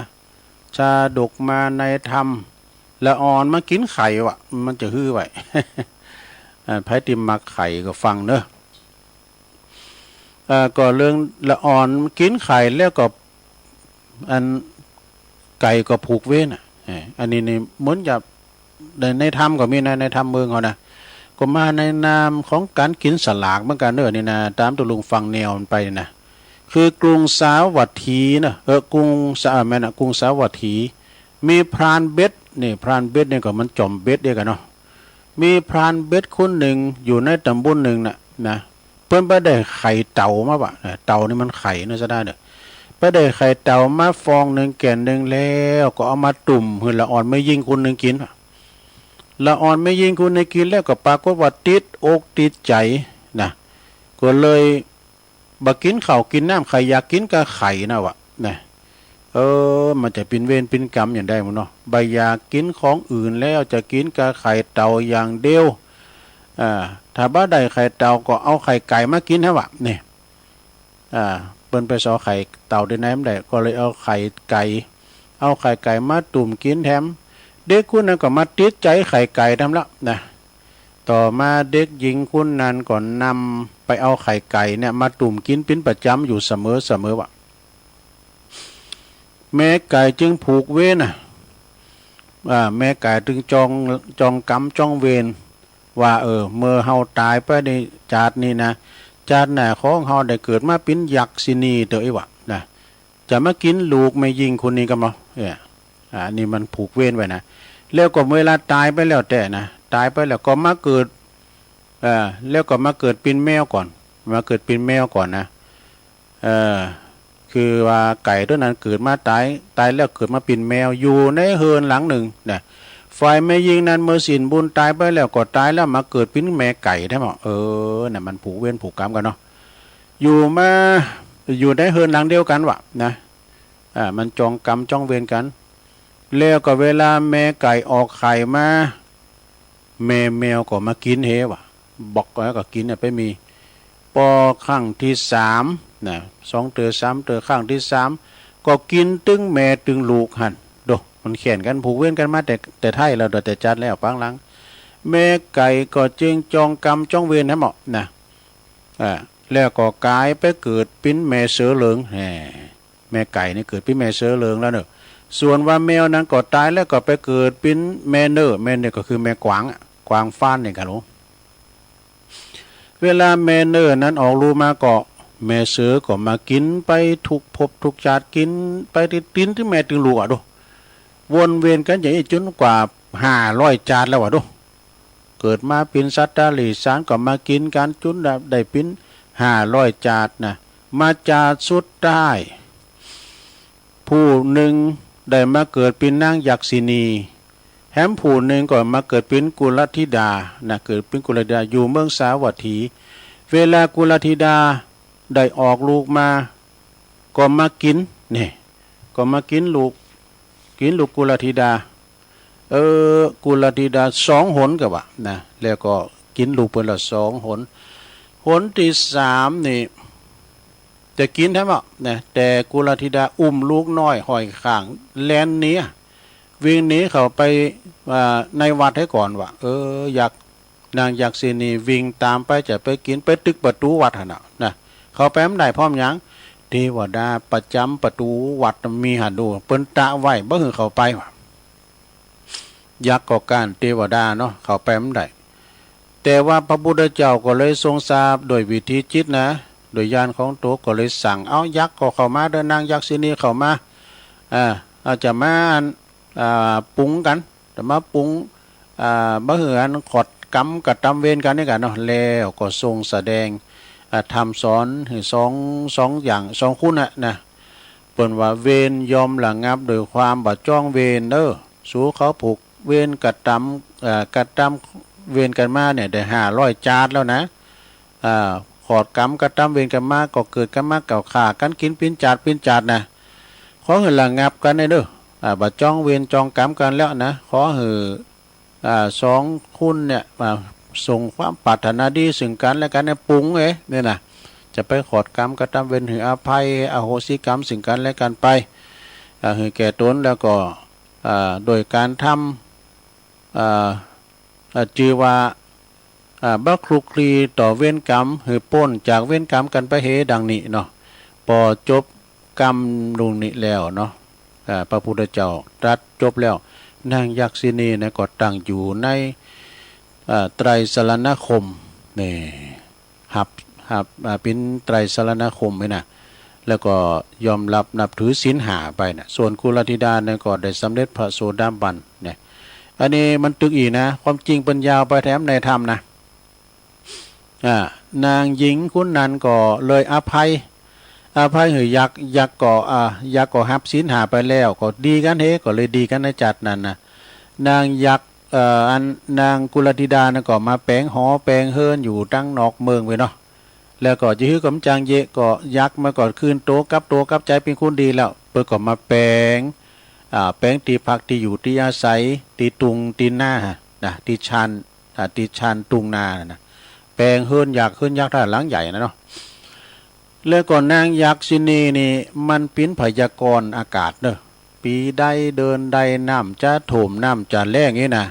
ชาดกมาในธรรมละอ่อนมากินไข่วะมันจะฮื้อไว้ไผติมมาไข่ก็ฟังเนอะก็เรื่องละอ่อนกินไข่แล้วก็อันไก่ก็ผูกเว้นอันนี้นี่เหมือนกับในธรรมก็มีในธรรมเมืองเขานะก็มาในนามของการกินสลากเหมือนกันเนอะนี่นะตามตัวลุงฟังแนวมันไปนะคือกรุงสาวัตถีนะกรุงสาวัตถีมีพรานเบ็ดนี่พรานเบ็ดเนี่ยก็มันจอมเบ็ดเดียวกันเนาะมีพรานเบ็ดคนหนึ่งอยู่ในตำบลหนึ่งนะเพิ่นไปได้ไข่เต่ามาปะเต่านี่มันไข่น่าจะได้เด้อไปได้ไข่เต่ามาฟองหนึ่งแก่นหนึ่งแล้วก็เอามาตุ่มหือละอ่อนไม่ยิงคนหนึ่งกินละอ่อนไม่ยิงคนหนึ่งกินแล้วก็ปรากฏว่าติดอกติดใจนะก็เลยบักกินข้าวกินน้ำไข่อยากกินก็ไข่นะวะนะมันจะเป็นเวรเป็นกรรมอย่างใดมั้งเนาะใบอยากกินของอื่นแล้วจะกินกับไข่เต่าอย่างเดียวถ้าบ้าได้ไข่เต่าก็เอาไข่ไก่มากินฮะวะนี่เปิ้นไปสอไข่เต่าได้ไหนไม่ได้ก็เลยเอาไข่ไก่มาตุ่มกินแถมเด็กคนนั้นก็มาติดใจไข่ไก่ทำละนะต่อมาเด็กหญิงคนนั้นก่อนนำไปเอาไข่ไก่เนี่ยมาตุ่มกินเป็นประจำอยู่เสมอวะแม่ไก่จึงผูกเวรแม่ไก่จึงจองกรรมจองเวรว่าเมื่อเฮาตายไปในชาตินี้นะชาติหน้าของเฮาได้เกิดมาเป็นยักษ์สินีเต๋อวะนะจะมากินลูกไม่ยิงคนนี้กันมั้งนี่มันผูกเวรไว้นะแล้วก็เวลาตายไปแล้วแต่นะตายไปแล้วก็มาเกิดแล้วก็มาเกิดเป็นแมวก่อนนะคือว่าไก่ตัวนั้นเกิดมาตายแล้วเกิดมาเป็นแมวอยู่ในเฮือนหลังหนึ่งนะฝ่ายแม่ยิงนั้นเมื่อสิ้นบุญตายไปแล้วก็ตายแล้วมาเกิดเป็นแม่ไก่ได้มั้งน่ะมันผูกเวรผูกกรรมกันเนาะอยู่ในเฮือนหลังเดียวกันวะนะมันจองกรรมจองเวรกัน แล้วก็เวลาแม่ไก่ออกไข่มาแม่แมวก็มากินเฮวะบอกแล้วก็กินเนี่ยไปมีพอครั้งที่สามนะ2 เตือ3 เตือครั้งที่สามก็กินตึงแม่ตึงลูกหันโดมันเขียนกันผูกเว้นกันมาแต่ไทยเราแต่จัดแล้วปังหลังแม่ไก่ก็จึงจองกรรมจ้องเวรให้เหมาะนะแล้วก็กลายไปเกิดเป็นแม่เสือเหลืองแม่ไก่นี่เกิดเป็นแม่เสือเหลืองแล้วเนอะส่วนว่าแมวนั้นก็ตายแล้วก็ไปเกิดเป็นแม่เนอแม่เนี่ยก็คือแม่กวางกวางฟ้านเนี่ยกันรู้เวลาแม่เนอนั้นออกลูกมาก็แม่เสือก็มากินไปทุกภพทุกชาติกินไปตินที่แม่ถึงลูกดูวนเวียนกันอย่างนี้จนกว่า500 จานแล้วดูเกิดมาเป็นสัตว์ตาหลีสารก็มากินกันจนได้เป็น500 จานนะมาจาสุดได้ผู้หนึ่งได้มาเกิดเป็นนางยักษินีแถมผู้หนึ่งก็มาเกิดเป็นกุลธิดานะเกิดเป็นกุลธิดาอยู่เมืองสาวัตถีเวลากุลธิดาได้ออกลูกมาก็มากินนี่ก็มากินลูกกุลธิดากุลธิดา2 หนกับว่านะแล้วก็กินลูกเพิ่นละ2 หนหนที่3นี่จะกินใช่ไหมนะแต่กุลธิดาอุ้มลูกน้อยห้อยข้างแลนนี้วิ่งหนีเข้าไปในวัดให้ก่อนว่าอยากนางยักษินีวิ่งตามไปจะไปกินไปตึกประตูวัดหั่นนะเขาไปไม่ได้พร้อมหยังเทวดาประจำประตูวัดมีหันดูเปิ้นตะไว้บ่คือเข้าไปว่ะยักษ์ก็การเทวดาเนาะเข้าไปไม่ได้แต่ว่าพระพุทธเจ้าก็เลยทรงทราบโดยวิธีจิตนะโดยญาณของตัวก็เลยสั่งเอายักษ์ก็เข้ามาเดินนางยักษินีเข้ามาอาจจะมาปรุงกันแต่มาปรุงบ่คืออันขอดกรรมกับตำเวรกันนี่กันเนาะแล้วก็ทรงแสดงทำสอนสองอย่าง2 คุณนะเปิ้นว่าเวรยอมระงับโดยความบ่จ้องเวรสู้เขาผูกเวรกับตำเวรกันมาเนี่ยได้500 จานแล้วนะขอดกรรมกับตำเวรกันมาก็เกิดกันมาเก่าขากันกินปิ้นจาดนะขอให้ระงับกันได้บ่จ้องเวรจองกรรมกันแล้วนะขอให้2 คุณเนี่ยส่งความปรารถนาดีซึ่งกันและกันเนี่ยปรุงเนี่ยนะจะไปขอดกรรมกระทำเวรหืออภัยอโหสิกรรมซึ่งกันและกันไปหือแก่ตนแล้วก็โดยการทำจือว่าบักคลุกคลีต่อเวรกรรมหือป้นจากเวรกรรมกันไปเฮดังนี้เนาะพอจบกรรมลุงนี้แล้วเนาะพระพุทธเจ้าตรัสจบแล้วนางยักษินีเนี่ยก็ตั้งอยู่ในไตรสรณคมนี่หับเป็นไตรสรณคมไหมนะแล้วก็ยอมรับนับถือศีล5ไปนะส่วนกุลธิดาเนี่ยก็ได้สำเร็จพระโสดาบันเนี่ยอันนี้มันตึกอีนะความจริงปัญญาไปแถมในธรรมนะนางหญิงคุณนันก็เลยอภัยหือยักษ์ก็หับศีล5ไปแล้วก็ดีกันก็เลยดีกันในจัดนั้นนะนางยักษ์นางกุลธิดานะก็มาแปลงหอแปลงเฮิรนอยู่ตั้งนอกเมืองไปเนาะแล้วก็จะฮื้อกำจังเยะก็ยักษ์มาก่อนคืนโตกับใจเป็นคนดีแล้วเปิดก็มาแปลงตีพักที่อยู่ที่อาศัยตีตุงตีหน้านะตีชันตุงนานะแปลงเฮิรนยักษ์ท่าหลังใหญ่นะเนาะแล้วก็นางยักษินีนี่มันปิ้นพยากรณ์อากาศเนอะปีใดเดินใดน้ำจะโถมน้ำจะแล้งนี่นะ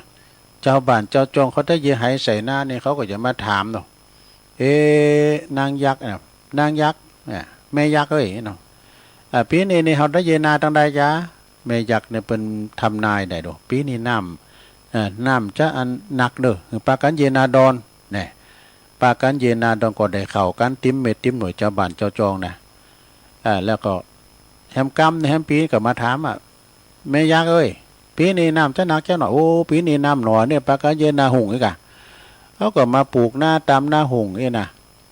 เจ้าบ้านเจ้าจองเขาได้เยี่ยหายใส่หน้านี่เขาก็จะมาถามเนาะนางยักษ์นางยักษ์แม่ยักษ์เนาะปีนี้นี่เขาได้เยนาตั้งใดจ้าแม่ยักษ์เนี่ยเป็นทำนายได้ดูปีนี้น้ำจะอันหนักเด้อปากันเยนาดอนเนี่ยปากันเยนาดอนก็ได้เข่ากันติ้มเม็ดติ้มหน่วยเจ้าบ้านเจ้าจองนะแล้วก็แฮมกำแฮมปีก็มาถามแม่ยักษ์ปีนี้น้ำจะหนักจะหน่อยโอ้ปีนี้น้ำหน่อยเนี่ยปากันเยนาหุ่งอีกเขาก็มาปลูกหน้าตามหน้าหุ่งนะ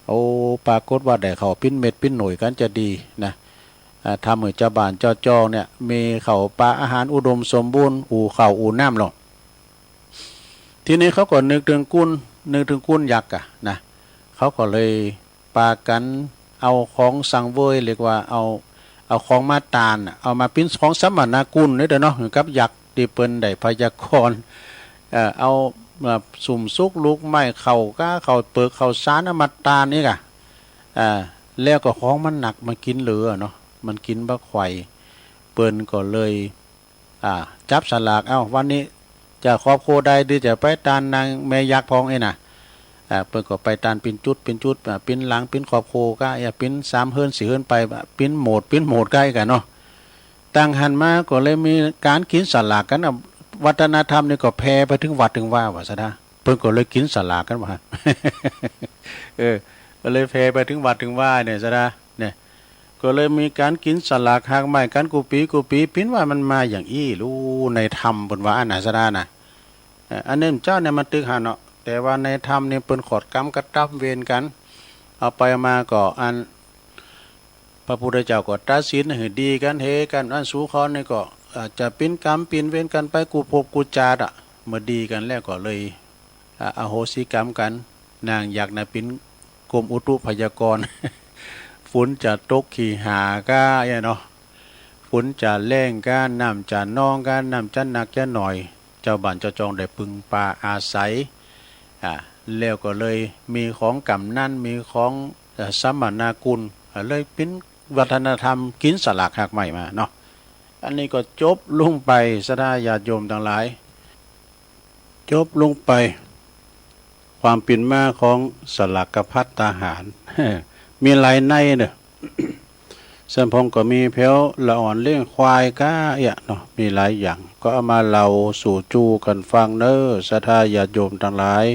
โอ้ปรากฏว่าได้เขาปิ้นเม็ดปิ้นหน่วยกันจะดีนะทำเหมือนเจ้าบ้านเจ้าจองเนี่ยมีเขาปลาอาหารอุดมสมบูรณ์อู่เขาอู่น้ำหรอกทีนี้เขาก็นึกถึงกุ้นยักษ์นะเขาก็เลยปากันเอาของสังเวยเรียกว่าเอาของมาตาลเอามาปิ้นของสมนากุลนี่เด้อเนาะกับยักษ์ ที่เปิ้นได้พยากรณ์เอาสุ่มซุกลูกไม้เข่าก้าเข่าเปิกเข่าสารอมตะนี่กะแล้วก็ของมันหนักมันกินเหลือเนาะมันกินบะไข่เปิ้นก็เลยจับสลากวันนี้จะครอบครัวใดหรือจะไปตานนางแม่ยักษ์พองน่ะเปิ้นก็ไปตานปินจุดปินหลังปินครอบครัวก็ปิน3เฮิรน4เฮิรนไปปินโหมดใกล้กันเนาะตั้งหันมาก็เลยมีการกินสลากกันวัฒนธรรมนี่ก็แพร่ไปถึงวัดถึงว่าซะนะเพิ่นก็เลยกินสลากกันว่า ก็เลยแพร่ไปถึงวัดถึงว่าเนี่ยซะนะเนี่ยก็เลยมีการกินสลากหากไม้กันกูปีปิ้นว่ามันมาอย่างอี้รู้ในธรรมเพิ่นว่าอันน่ะซะนะอันนี้เจ้าเนี่ยมันตึกหาเนาะแต่ว่าในธรรมเนี่ยเปิ้นขอดกรรมกระตับเวรกันเอาไปมาก็อันพระพุทธเจ้าก็ตัดสินให้ดีกันเฮกันอันสู้เขานี่ก็อาจจะเป็นกรรมเป็นเวรกันไปกูพบกูจาดเมื่อดีกันแล้วก็เลยอโหสิกรรมกันนางอยากนะเป็นกรมอุตุพยากรณ์ ฝนจะตกขี่หาก้าเนาะฝนจะแรงก้าน้ำจะนองก้าน้ำจะหนักจะหน่อยเจ้าบ้านเจ้าจองได้พึงปาอาศัยแล้วก็เลยมีของกำนั่นมีของสัมมนากุลเลยเป็นวัฒนธรรมกินสลากหักใหม่มาเนาะอันนี้ก็จบลงไปสดาญาติโยมทั้งหลายจบลงไปความเป็นมาของสลากพัฒทหาร มีหลายในเนอะสัมพงก็มีแผวละอ่อนเลี้ยงควายก้าเนาะมีหลายอย่างก็เอามาเล่าสู่จูกันฟังเนอะสดาญาติโยมทั้งหลาย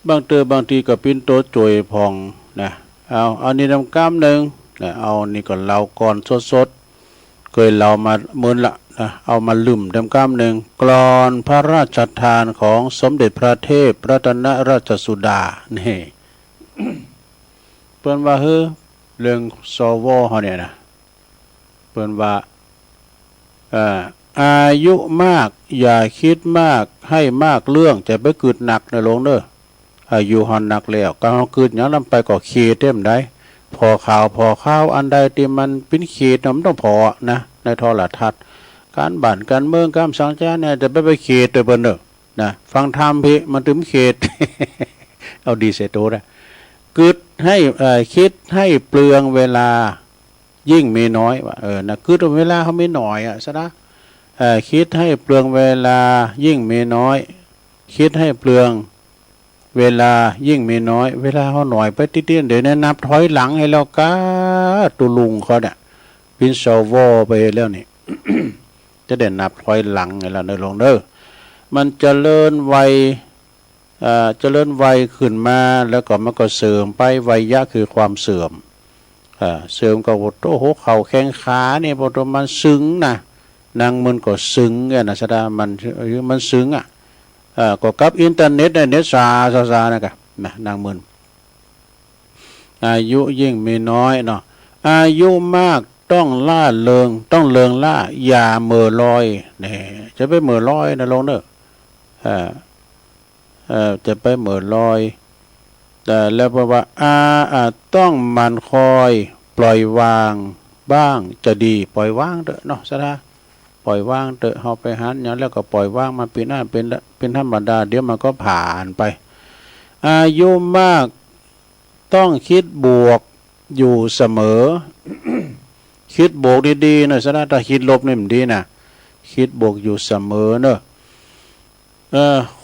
บางทีก็ปิ้นโตจวยพองนะเอานี่น้ำก้ามหนึ่งนะเอานี่ก็เล่าก่อนสดเคยเล่ามามื้อละนะเอามาลืมน้ำก้ามหนึ่งกลอนพระราชทานของสมเด็จพระเทพรัตนราชสุดานี่ เปิ้นว่าเรื่องสวเฮาเนี่ยนะเปิ้นว่าอายุมากอย่าคิดมากให้มากเรื่องจะไปกึดหนักในลงเด้ออายุหอนหนักแล้วก็เฮากึดหยังลำไปก็เขตเต็มได้พอข่าวอันใดที่มันเป็นเขตมันต้องพอนะในโทรทัศน์การบ้านการเมืองการสังจาเนี่ยจะไปเขตด้วยเปิ้นเด้อนะฟังธรรมพี่มันถึงเขต เอาดีเสยโตนะกึดให้คิดให้เปลืองเวลายิ่งมีน้อยว่านะกึดเวลาเขามีหน่อยซะนะคิดให้เปลืองเวลายิ่งมีน้อยคิดให้เปลืองเวลายิ่งมีน้อยเวลาเขาหน่อยไปติดๆเดี๋ยวนี้นับถอยหลังให้แล้วก้าตุลุงเขาเนี่ยพินซาวอไปแล้วนี่ จะได้นับถอยหลังให้แล้วในลงเด้อมันเจริญวัยขึ้นมาแล้วก็มันก็เสื่อมไปวัยยะคือความเสื่อมเสื่อมก็โอ้โหเข่าแข้งขาเนี่ยพอตัวมันซึ้งนะนางมันก็ซึ้งนะสดามันซึ้งก็กับอินเทอร์เน็ตเน็ตซานะครับนะนางมันอายุยิ่งมีน้อยเนาะอายุมากต้องล่าเริงต้องเริงล่าอย่าเมื่อลอยเนี่ยจะไปเมื่อลอยนะลงเนอะจะไปเหมือลอยแต่แล้วเพราะว่าต้องมันคอยปล่อยวางบ้างจะดีปล่อยวางเถอะเนาะสนะปล่อยวางเถอะเฮาไปหันอย่างแล้วก็ปล่อยวางมาปีหน้าเป็นธรรมดาเดี๋ยวมันก็ผ่านไปอายุมากต้องคิดบวกอยู่เสมอ คิดบวกดีๆนะสนะถ้าคิดลบนี่มันดีนะคิดบวกอยู่เสมอเนอะ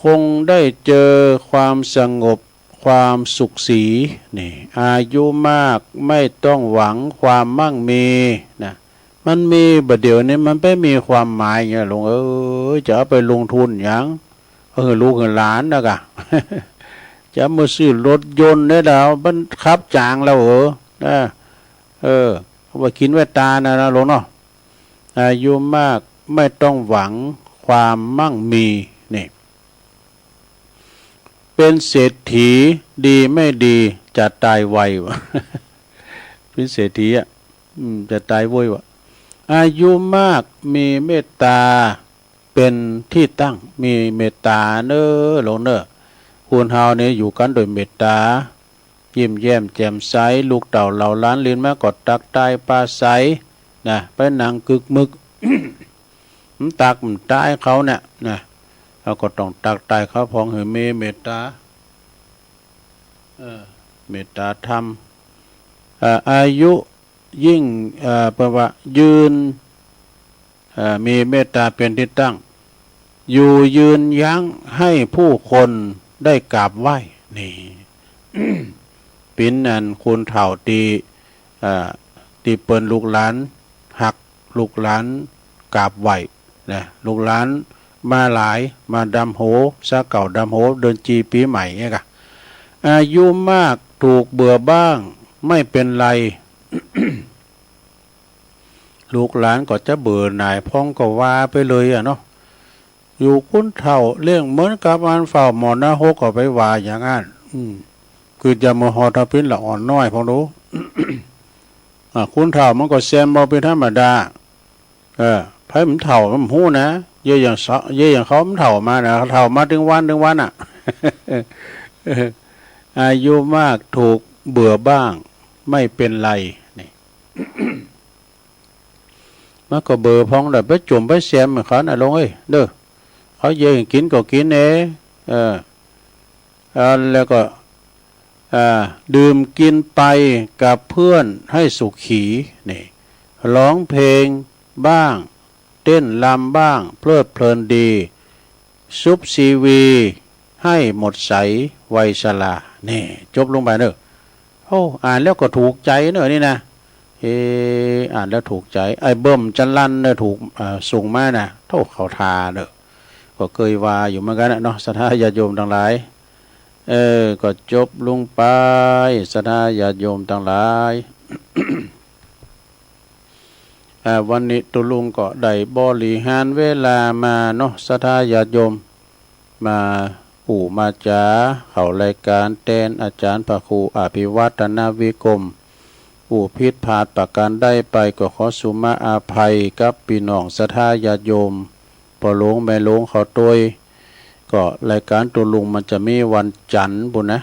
คงได้เจอความสงบความสุขสีนี่อายุมากไม่ต้องหวังความมั่งมีนะมันมีบัดเดี๋ยวนี้มันไม่มีความหมายเงี้ยลุงจะเอาไปลงทุนอย่างลูกหลานนะกะ จะมาซื้อรถยนต์ได้แล้วมันขับจางแล้วว่ากินไว้ตานะลุงเนาะอายุมากไม่ต้องหวังความมั่งมีนี่เป็นเศรษฐีดีไม่ดีจะตายไววะ เป็นเศรษฐีจะตายไววะอายุมากมีเมตตาเป็นที่ตั้งมีเมตตาเนอหลงเนอคุณเฮาเนี่ยอยู่กันโดยเมตตายิ้มแย้มแจ่มใสลูกเต่าเหล่าล้านเลียนมากอดตักตายปลาใสนะไปนั่งกึกมึก ม มันตักมันตายเขาเนี่ยนะเราก็ต้องตักตายเขาพองให้เมตตาเมตตาธรรมอายุยิ่งแปลว่ายืนมีเมตตาเป็นที่ตั้งอยู่ยืนยั้งให้ผู้คนได้กราบไหว้นี่ ปิ้นนันคุณเถ่าตีเปินลูกหลานหักลูกหลานกราบไหว้นะลูกหลานมาหลายมาดำโหซาเก่าดำโหเดินจีปีใหม่เนี่ยกะอายุมากถูกเบื่อบ้างไม่เป็นไร ลูกหลานก็จะเบื่อหน่ายพ้องก็ว่าไปเลยเนาะอยู่คุ้นเท่าเรื่องเหมือนกับอันเฝ้าหมอนะโฮก็ไปว่าอย่างนั้นคือจะมาหอทพินละอ่อนน้อยพองรู้ คุ้นเท่ามันก็แซมบ่เป็นธรรมดาไผมันเท่ามันหู้นะเยอะอย่างเขามันเท่ามานะเท่ามาถึงวันอ่ะ อายุมากถูกเบื่อบ้างไม่เป็นไรนี่ มันก็เบื่อพ้องแบบไปจุ่มไปแซมเขาน่ะลงเอ้ยเด้อเขาเยอะกินก็กินแล้วก็ดื่มกินไปกับเพื่อนให้สุขีนี่ร้องเพลงบ้างเต้นรำบ้างเพลิดเพลินดีซุบซีวีให้หมดใสวัยชรานี่จบลงไปเนอะโอ้อ่านแล้วก็ถูกใจเนอะนี่นะอ่านแล้วถูกใจไอ้เบิ่มจันลั่นเนอะถูกส่งมานะโทษเขาทาเนอะก็เคยว่าอยู่เหมือนกันนะเนาะศรัทธาญาติโยมทั้งหลายก็จบลงไปศรัทธาญาติโยมทั้งหลาย วันนี้ตุลุงก็ได้บริหารเวลามาเนาะศรัทธาญาติโยมมามาจาเข้ารายการแทนอาจารย์พระครูอภิวัฒนวิกรมผิดพลาดประการได้ไปก็ขอสุมาอาภัยกับพี่น้องศรัทธาญาติโยมพอหลวงแม่หลวงเขาตัวยก็รายการตุลุงมันจะมีวันจันทร์บุญนะ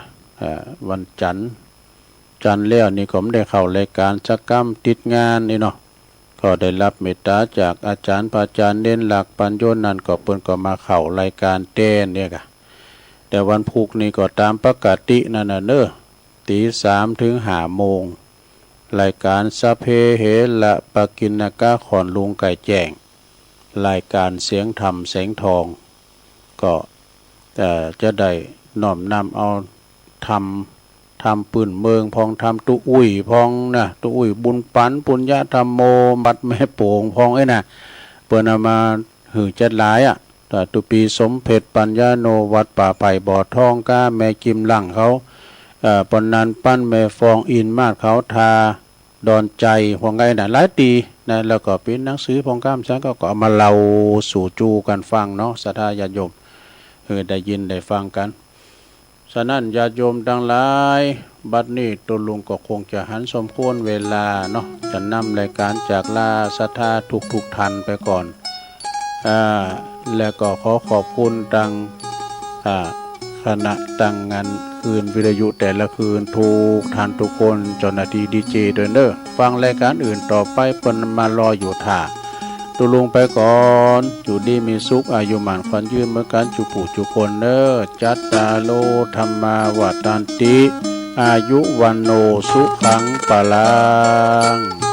วันจันทร์แล้วนี่ก็ไม่ได้เข้ารายการสักกรรมติดงานนี่เนาะก็ได้รับเมตตาจากอาจารย์พระอาจารย์เน้นหลักปัญโยนันก็เปิ้นก็มาเข้ารายการเต้นเนี่ยกะแต่วันพุธนี่ก็ตามปกตินั่นน่ะเนอะตี 3 ถึง 5 โมงรายการสะเพเหละปกินกะขอนลุงไก่แจ้งรายการเสียงธรรมแสงทองก็จะได้น้อมนำเอาทำปืนเมืองพองทำตุอุ้ยพองนะตุอุ้ยบุญปันปุญญาธรรมโมบัดแม่โป่งพองนะเปิ้นเอามาหือจัดหลายแต่ตุปีสมเพชรปัญญาโนวัดป่าไผ่บ่อทองก้าแม่กิมหลังเขาปนนันปั้นแม่ฟองอินมาดเขาทาดอนใจพองไงนะหลายตีนะแล้วก็เป็นหนังสือพองก้ามช้างก็เอามาเล่าสู่จูกันฟังเนาะศรัทธาญาติโยมได้ยินได้ฟังกันฉะนั้นญาติโยมทั้งหลายบัดนี้ตุลุงก็คงจะหันสมควรเวลาเนาะจะนำรายการจากลาศรัทธาทุกท่านไปก่อนและก็ขอขอบคุณดังคณะตั้งงานคืนวิทยุแต่ละคืนทุกท่านทุกคนเจ้าหน้าที่ดีเจด้วยเด้อฟังรายการอื่นต่อไปเพิ่นมารออยู่ท่าตุลุงไปก่อนอยู่ดีมีสุขอายุหมันขวัญยืนเมื่อการจุปู่จุคนเนอจัตตาโลธรรมาวตันติอายุวันโนสุขังปะลัง